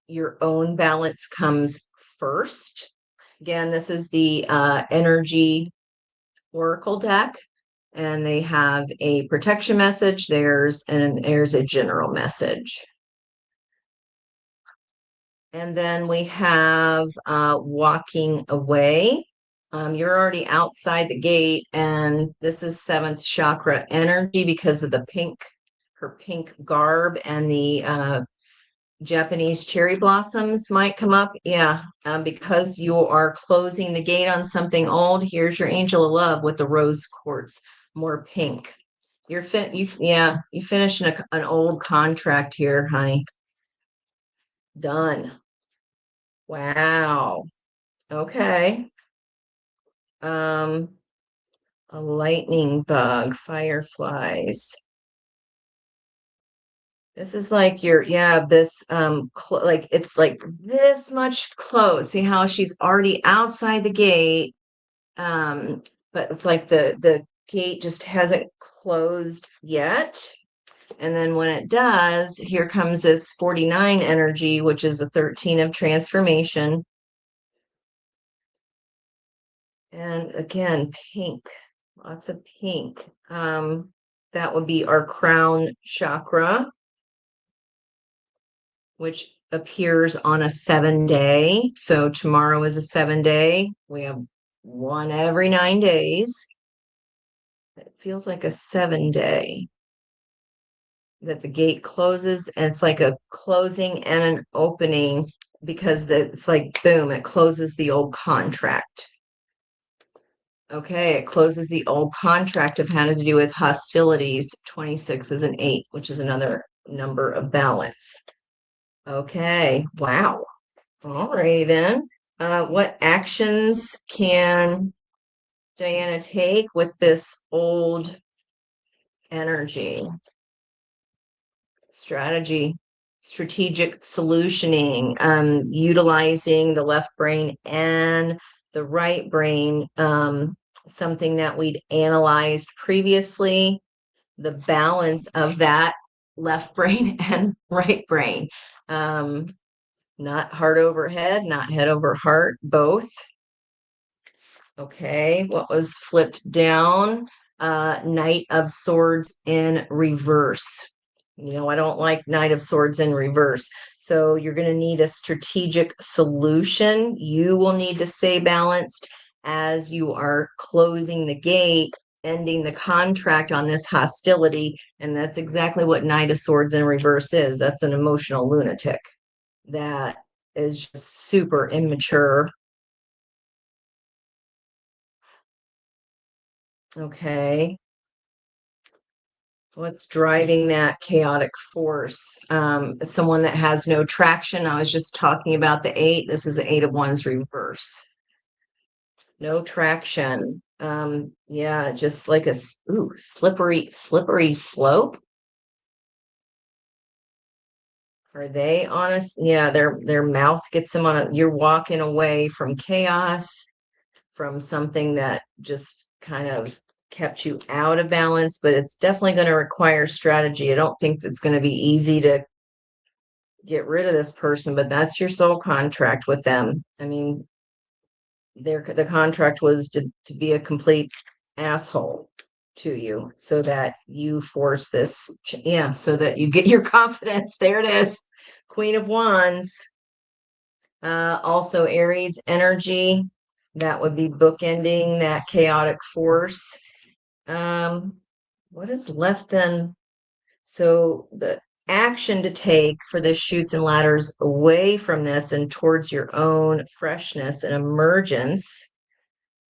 your own balance comes first. Again, this is the energy oracle deck, and they have a protection message. There's a general message. And then we have walking away. You're already outside the gate, and this is 7th chakra energy because of the pink, her pink garb and the Japanese cherry blossoms might come up. Yeah, because you are closing the gate on something old. Here's your angel of love with the rose quartz, more pink. You finished an old contract here, honey. Done. Wow. Okay. A lightning bug, fireflies. This is like this like it's like this much close. See how she's already outside the gate. But it's like the gate just hasn't closed yet. And then when it does, here comes this 49 energy, which is a 13 of transformation. And again, pink, lots of pink. That would be our crown chakra, which appears on a 7-day. So tomorrow is a 7-day. We have one every 9 days. It feels like a 7-day that the gate closes, and it's like a closing and an opening because it's like, boom, it closes the old contract. Okay, it closes the old contract of having to do with hostilities. 26 is an 8, which is another number of balance. Okay, wow. All righty then. What actions can Diana take with this old energy? Strategy, strategic solutioning, utilizing the left brain and the right brain, something that we'd analyzed previously, the balance of that left brain and right brain. Not heart over head, not head over heart, both. Okay, what was flipped down? Knight of Swords in reverse. I don't like Knight of Swords in reverse. So you're going to need a strategic solution. You will need to stay balanced as you are closing the gate, ending the contract on this hostility. And that's exactly what Knight of Swords in reverse is. That's an emotional lunatic that is just super immature. Okay. What's driving that chaotic force? Someone that has no traction. I was just talking about the 8. This is the 8 of Wands reverse. No traction. Yeah, just like a slippery slope. Are they honest? Yeah, their mouth gets them on you're walking away from chaos, from something that just kind of kept you out of balance, but it's definitely going to require strategy. I don't think it's going to be easy to get rid of this person, but that's your soul contract with them. I mean, the contract was to be a complete asshole to you so that you force this, so that you get your confidence. There it is. Queen of Wands. Also Aries energy. That would be bookending that chaotic force. What is left then? So the action to take for this shoots and ladders away from this and towards your own freshness and emergence,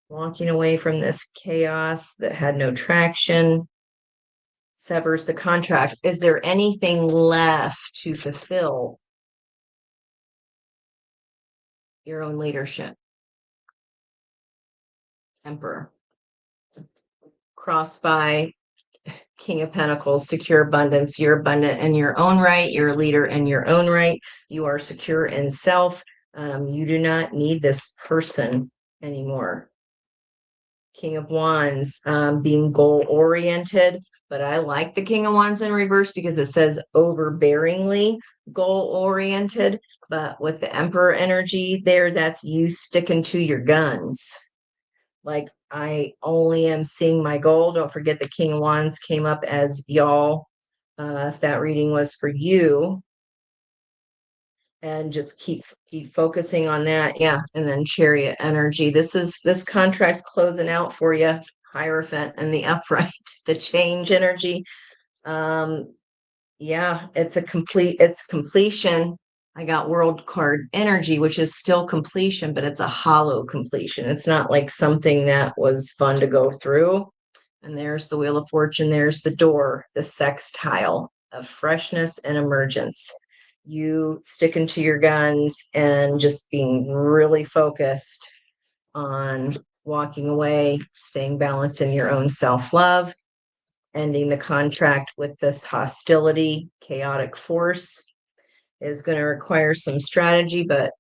walking away from this chaos that had no traction, severs the contract. Is there anything left to fulfill your own leadership? Emperor. Crossed by King of Pentacles, secure abundance. You're abundant in your own right. You're a leader in your own right. You are secure in self. You do not need this person anymore. King of Wands, being goal oriented, but I like the King of Wands in reverse because it says overbearingly goal oriented. But with the Emperor energy there, that's you sticking to your guns. Like, I only am seeing my goal. Don't forget the King of Wands came up as y'all, if that reading was for you. And just keep focusing on that. Yeah. And then Chariot energy. This contract's closing out for you. Hierophant and the upright, the change energy. Yeah, it's completion. I got world card energy, which is still completion, but it's a hollow completion. It's not like something that was fun to go through. And there's the Wheel of Fortune. There's the door, the sextile of freshness and emergence. You sticking to your guns and just being really focused on walking away, staying balanced in your own self-love, ending the contract with this hostility, chaotic force is going to require some strategy, but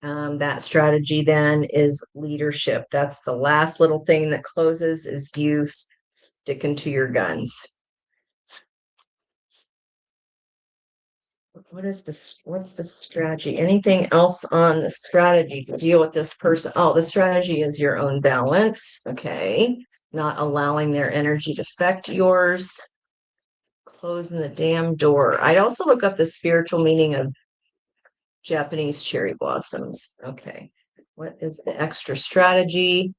that strategy then is leadership. That's the last little thing that closes is you sticking to your guns. What's the strategy? Anything else on the strategy to deal with this person? Oh, the strategy is your own balance. Okay. Not allowing their energy to affect yours. Closing the damn door. I'd also look up the spiritual meaning of Japanese cherry blossoms. Okay. What is the extra strategy?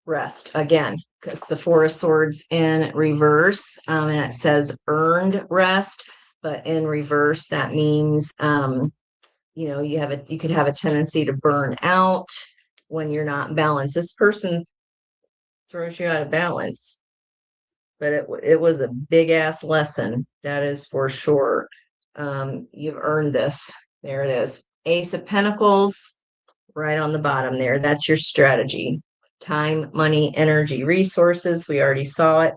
Rest again, because the Four of Swords in reverse, and it says earned rest, but in reverse, that means, you could have a tendency to burn out when you're not balanced. This person throws you out of balance, but it was a big ass lesson. That is for sure. You've earned this. There it is. Ace of Pentacles right on the bottom there. That's your strategy. Time, money, energy, resources. We already saw it.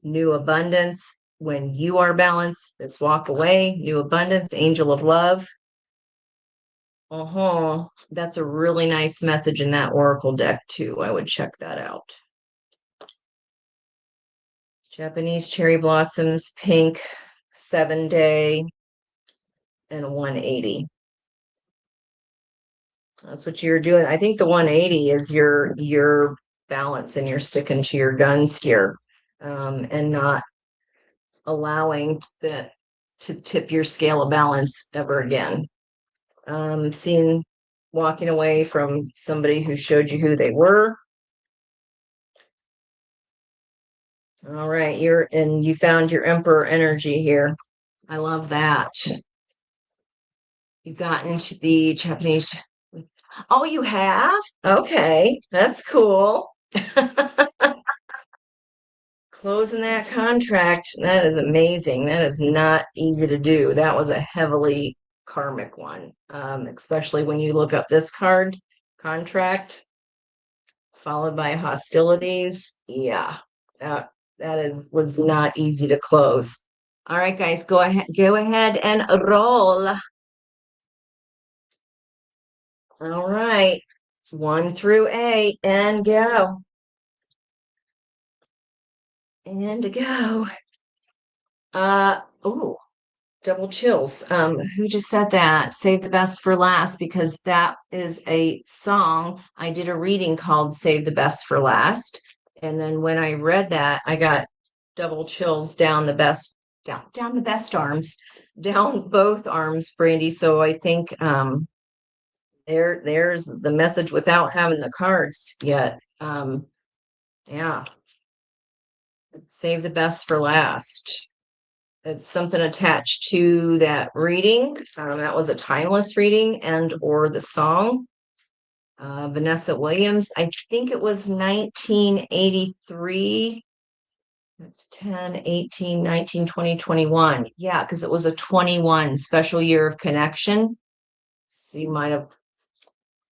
New abundance. When you are balanced, let's walk away. New abundance, angel of love. That's a really nice message in that oracle deck too. I would check that out. Japanese cherry blossoms, pink, 7-day, and 180. That's what you're doing. I think the 180 is your balance, and you're sticking to your guns here, and not allowing to tip your scale of balance ever again. Seeing walking away from somebody who showed you who they were. All right, you found your Emperor energy here. I love that. You've gotten to the Japanese. Oh, you have? Okay, that's cool. Closing that contract, that is amazing. That is not easy to do. That was a heavily karmic one, especially when you look up this card, contract, followed by hostilities. Yeah, was not easy to close. All right, guys, go ahead and roll. All right, 1 through 8, and go. And go. Oh, double chills. Who just said that? Save the best for last, because that is a song. I did a reading called Save the Best for Last. And then when I read that, I got double chills down the best arms, down both arms, Brandy. So I think there's the message without having the cards yet. Yeah. Save the best for last. It's something attached to that reading. That was a timeless reading, and or the song. Vanessa Williams, I think it was 1983. That's 10, 18, 19, 20, 21. Yeah, because it was a 21 special year of connection. So you might have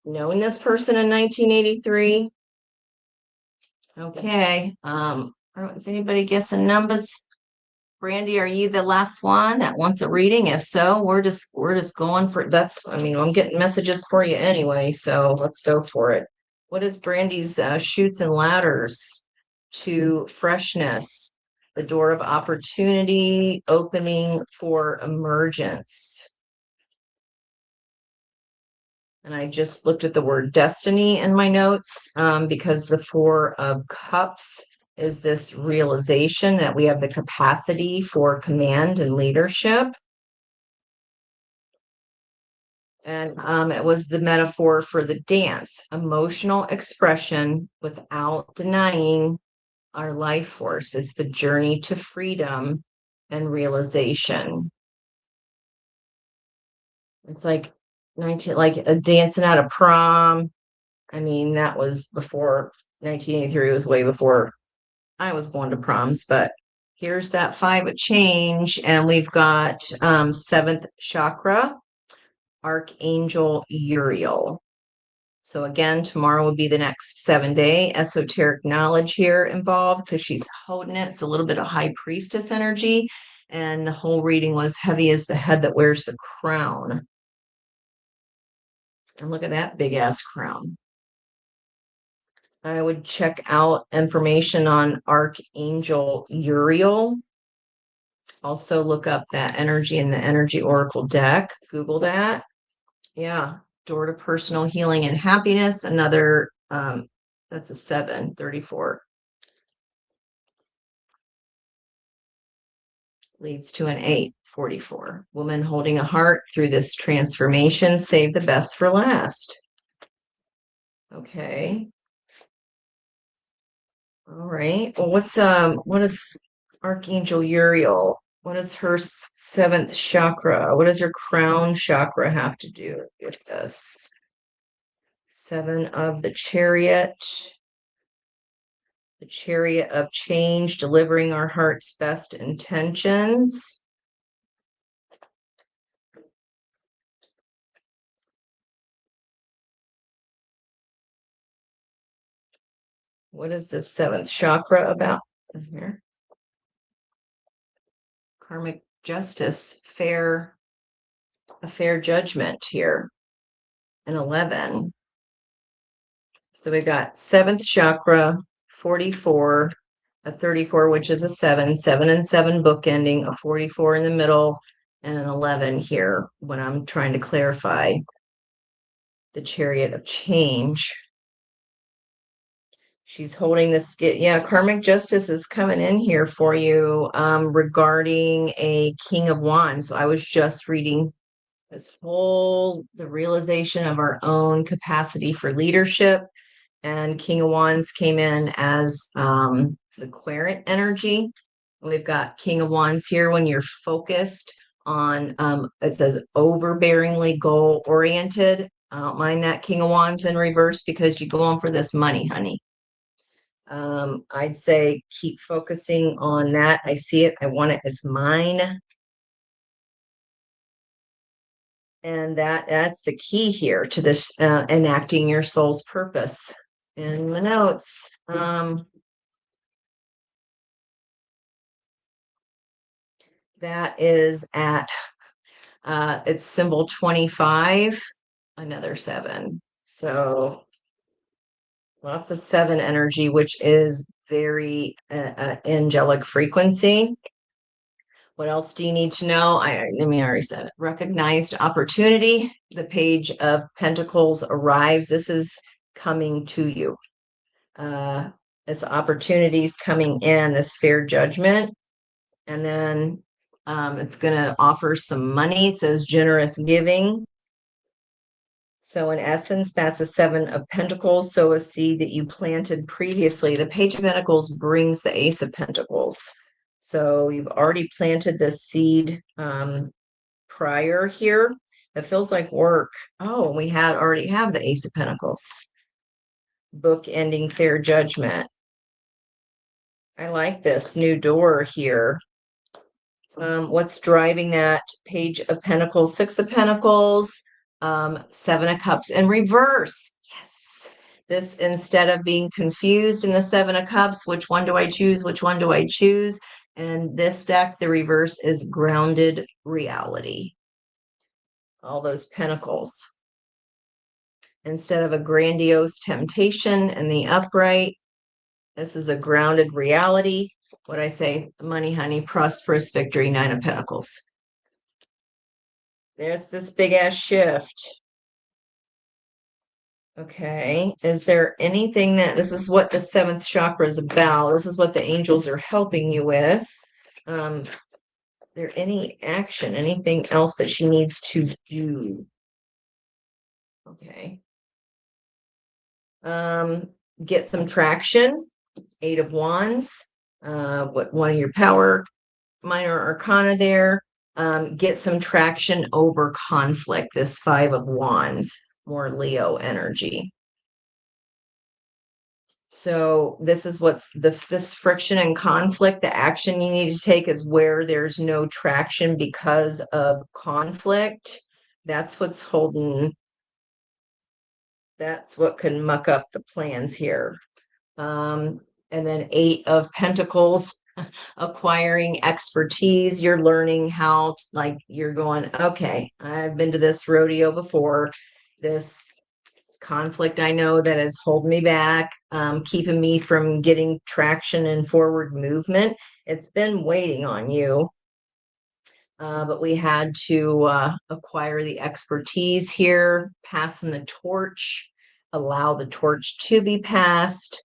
known this person in 1983. Okay. Is anybody guessing numbers? Brandy, are you the last one that wants a reading? If so, we're just going for I'm getting messages for you anyway, so let's go for it. What is Brandy's chutes and ladders to freshness? The door of opportunity, opening for emergence. And I just looked at the word destiny in my notes, because the 4 of Cups is this realization that we have the capacity for command and leadership. And it was the metaphor for the dance, emotional expression without denying our life force. It's the journey to freedom and realization. It's like dancing at a prom. I mean, that was before 1983, was way before I was going to proms, but here's that 5 of change, and we've got 7th chakra, Archangel Uriel. So again, tomorrow will be the next 7-day esoteric knowledge here involved because she's holding it. It's a little bit of high priestess energy, and the whole reading was heavy as the head that wears the crown. And look at that big ass crown. I would check out information on Archangel Uriel. Also look up that energy in the Energy Oracle deck. Google that. Yeah. Door to personal healing and happiness. Another, that's a 7, 34. Leads to an 8, 44. Woman holding a heart through this transformation. Save the best for last. Okay. All right. Well, what is Archangel Uriel? What is her 7th chakra? What does her crown chakra have to do with this? 7 of the chariot of change, delivering our heart's best intentions. What is the 7th chakra about here? Karmic justice, a fair judgment here. An 11. So we got 7th chakra, 44, a 34, which is a 7, 7 and 7 bookending, a 44 in the middle, and an 11 here when I'm trying to clarify the chariot of change. She's holding this. Yeah, karmic justice is coming in here for you regarding a King of Wands. So I was just reading the realization of our own capacity for leadership. And King of Wands came in as the querent energy. We've got King of Wands here when you're focused on, it says overbearingly goal oriented. I don't mind that King of Wands in reverse because you go on for this money, honey. I'd say keep focusing on that. I see it. I want it. It's mine. And that's the key here to this enacting your soul's purpose. In my notes, that is at it's symbol 25, another 7. So lots of 7 energy, which is very angelic frequency. What else do you need to know? I already said it. Recognized opportunity. The Page of Pentacles arrives. This is coming to you. As opportunities coming in, this fair judgment. And then it's going to offer some money. It says generous giving. So in essence, that's a 7 of Pentacles. So a seed that you planted previously. The Page of Pentacles brings the Ace of Pentacles. So you've already planted the seed prior here. It feels like work. Oh, we already have the Ace of Pentacles. Book ending fair judgment. I like this new door here. What's driving that? Page of Pentacles, 6 of Pentacles, 7 of Cups in reverse. Yes. This, instead of being confused in the 7 of Cups, which one do I choose? Which one do I choose? And this deck, the reverse is grounded reality. All those pentacles. Instead of a grandiose temptation in the upright, this is a grounded reality. What I say, money, honey, prosperous victory, 9 of Pentacles. There's this big ass shift. Okay. Is there anything this is what the 7th chakra is about. This is what the angels are helping you with. There any action, anything else that she needs to do? Okay. Get some traction. 8 of Wands. One of your power minor arcana there. Get some traction over conflict. This Five of Wands, more Leo energy. So this is what's this friction and conflict. The action you need to take is where there's no traction because of conflict. That's what's holding. That's what can muck up the plans here. And then Eight of Pentacles, acquiring expertise. You're learning how to, like, you're going, okay, I've been to this rodeo before. This conflict I know that is holding me back, keeping me from getting traction and forward movement. It's been waiting on you. But we had to acquire the expertise here, passing the torch, allow the torch to be passed.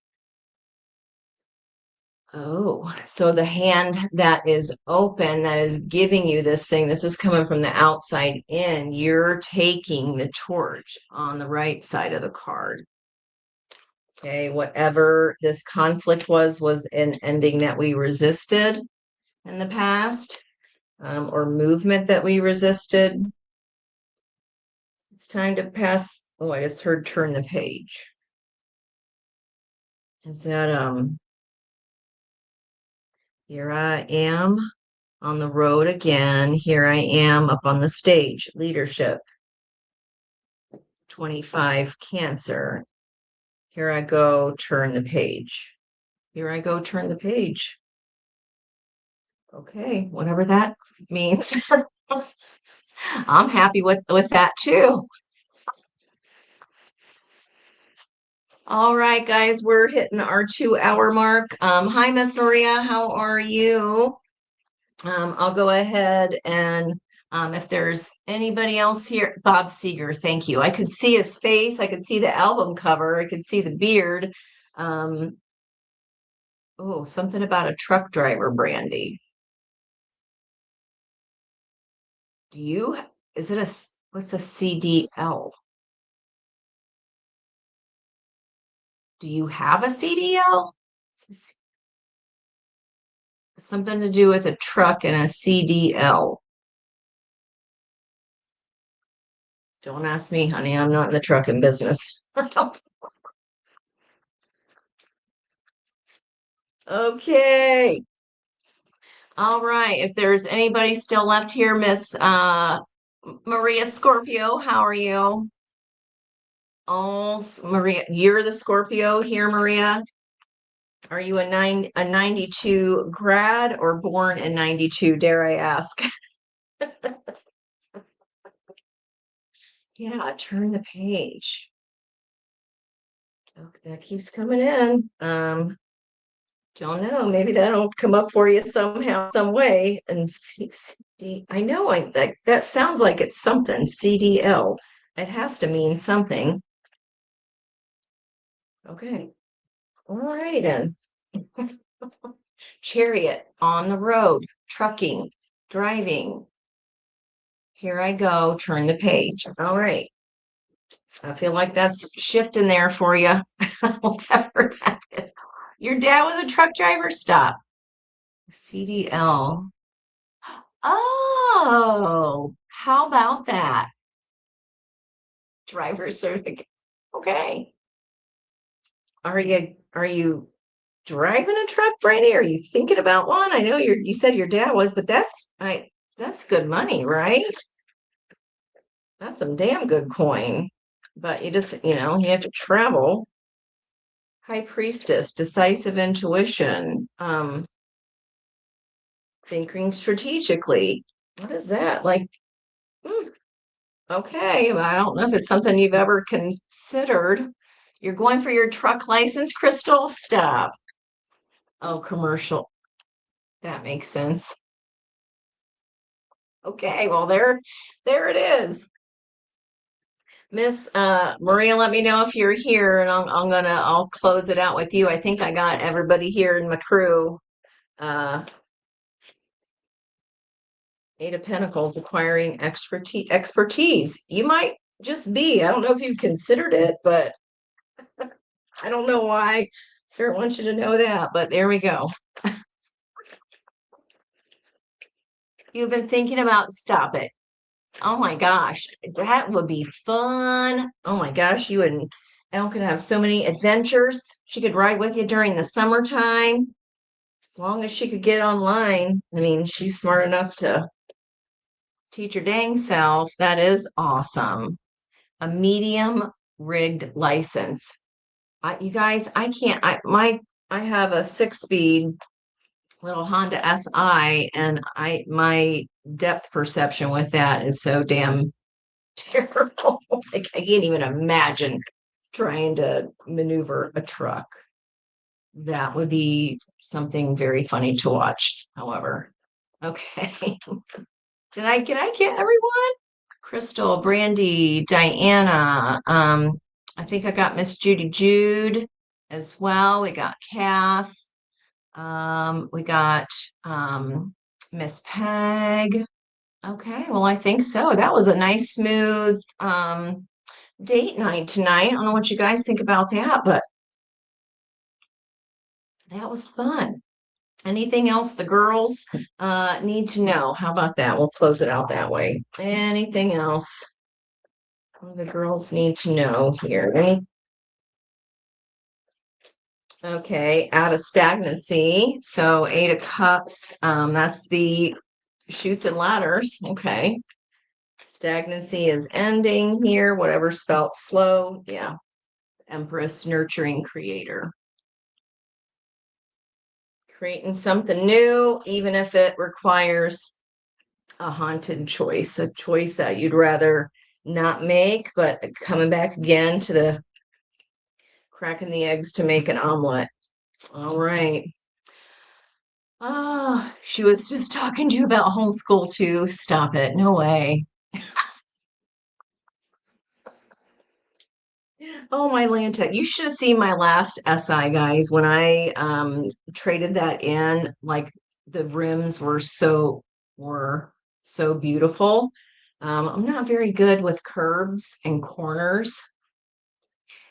Oh, so the hand that is open, that is giving you this thing, this is coming from the outside in. You're taking the torch on the right side of the card. Okay, whatever this conflict was an ending that we resisted in the past, or movement that we resisted. It's time to pass. Oh, I just heard turn the page. Is that, here I am on the road again. Here I am up on the stage. Leadership. 25 Cancer. Here I go, turn the page. Here I go, turn the page. Okay, whatever that means. I'm happy with that too. All right, guys, we're hitting our 2-hour mark. Hi, Miss Maria, how are you? I'll go ahead and if there's anybody else here, Bob Seeger, thank you. I could see his face. I could see the album cover. I could see the beard. Oh, something about a truck driver, Brandy. Is it what's a CDL? Do you have a CDL? Something to do with a truck and a CDL. Don't ask me, honey. I'm not in the trucking business. Okay. All right. If there's anybody still left here, Miss Maria Scorpio, how are you? Oh, Maria, you're the Scorpio here, Maria. Are you a 92 grad or born in 92, dare I ask? Yeah, turn the page. Okay, that keeps coming in. Don't know. Maybe that'll come up for you somehow, some way. And CD, I know that sounds like it's something. CDL. It has to mean something. Okay. All righty then. Chariot, on the road, trucking, driving. Here I go, turn the page. All right. I feel like that's shifting there for you. Whatever that is. Your dad was a truck driver? Stop. CDL. Oh, how about that? Driver's certificate. Okay. Are you driving a truck, Brandy? Are you thinking about one? I know you said your dad was, but that's good money, right? That's some damn good coin. But you have to travel. High Priestess, decisive intuition, thinking strategically. What is that? Like, okay, I don't know if it's something you've ever considered. You're going for your truck license, Crystal? Stop. Oh, commercial. That makes sense. Okay, well there it is. Miss Maria, let me know if you're here, and I'll close it out with you. I think I got everybody here in my crew. Eight of Pentacles, acquiring expertise. You might just be. I don't know if you considered it, but I don't know why. Spirit wants you to know that, but there we go. You've been thinking about stop it. Oh my gosh, that would be fun. Oh my gosh, you and Elle could have so many adventures. She could ride with you during the summertime. As long as she could get online. I mean, she's smart enough to teach her dang self. That is awesome. A medium rigged license. You guys, I can't. I have a 6-speed little Honda SI, and my depth perception with that is so damn terrible. Like I can't even imagine trying to maneuver a truck. That would be something very funny to watch, however. Okay. Can I get everyone? Crystal, Brandy, Diana. I think I got Miss Judy Jude as well. We got Kath. We got Miss Peg. Okay, well, I think so. That was a nice, smooth date night tonight. I don't know what you guys think about that, but that was fun. Anything else the girls need to know? How about that? We'll close it out that way. Anything else the girls need to know here? Okay, out of stagnancy. So 8 of Cups. That's the Chutes and Ladders. Okay. Stagnancy is ending here. Whatever's felt slow. Yeah. Empress, nurturing creator. Creating something new, even if it requires a haunted choice, a choice that you'd rather not make, but coming back again to the cracking the eggs to make an omelet. All right. Ah, she was just talking to you about homeschool too. Stop it. No way. Oh, my Lanta. You should have seen my last SI, guys. When I traded that in, like the rims were so beautiful. I'm not very good with curbs and corners,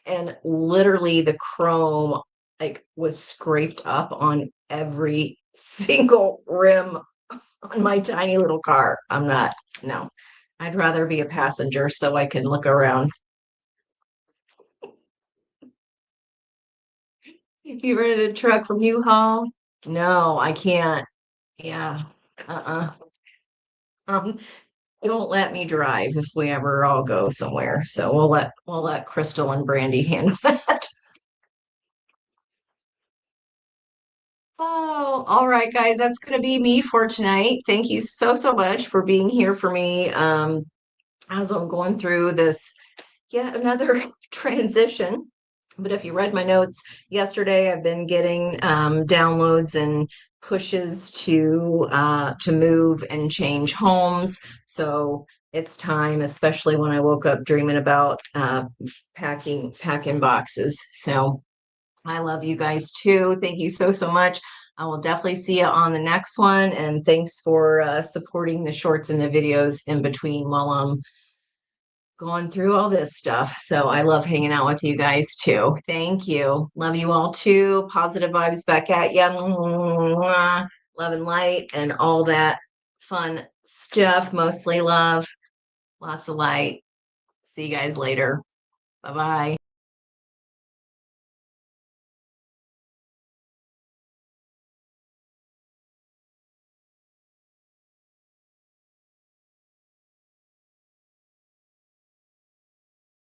and literally the chrome like was scraped up on every single rim on my tiny little car. I'm not, no. I'd rather be a passenger so I can look around. You rented a truck from U-Haul? No, I can't. Yeah. Uh-uh. Um, they won't let me drive if we ever all go somewhere. So we'll let Crystal and Brandy handle that. Oh, all right, guys. That's gonna be me for tonight. Thank you so, so much for being here for me. As I'm going through this yet another transition. But if you read my notes yesterday, I've been getting downloads and pushes to move and change homes. So it's time, especially when I woke up dreaming about packing boxes. So I love you guys too. Thank you so, so much. I will definitely see you on the next one. And thanks for supporting the shorts and the videos in between while I'm going through all this stuff. So I love hanging out with you guys too. Thank you. Love you all too. Positive vibes back at you. Love and light and all that fun stuff. Mostly love. Lots of light. See you guys later. Bye bye.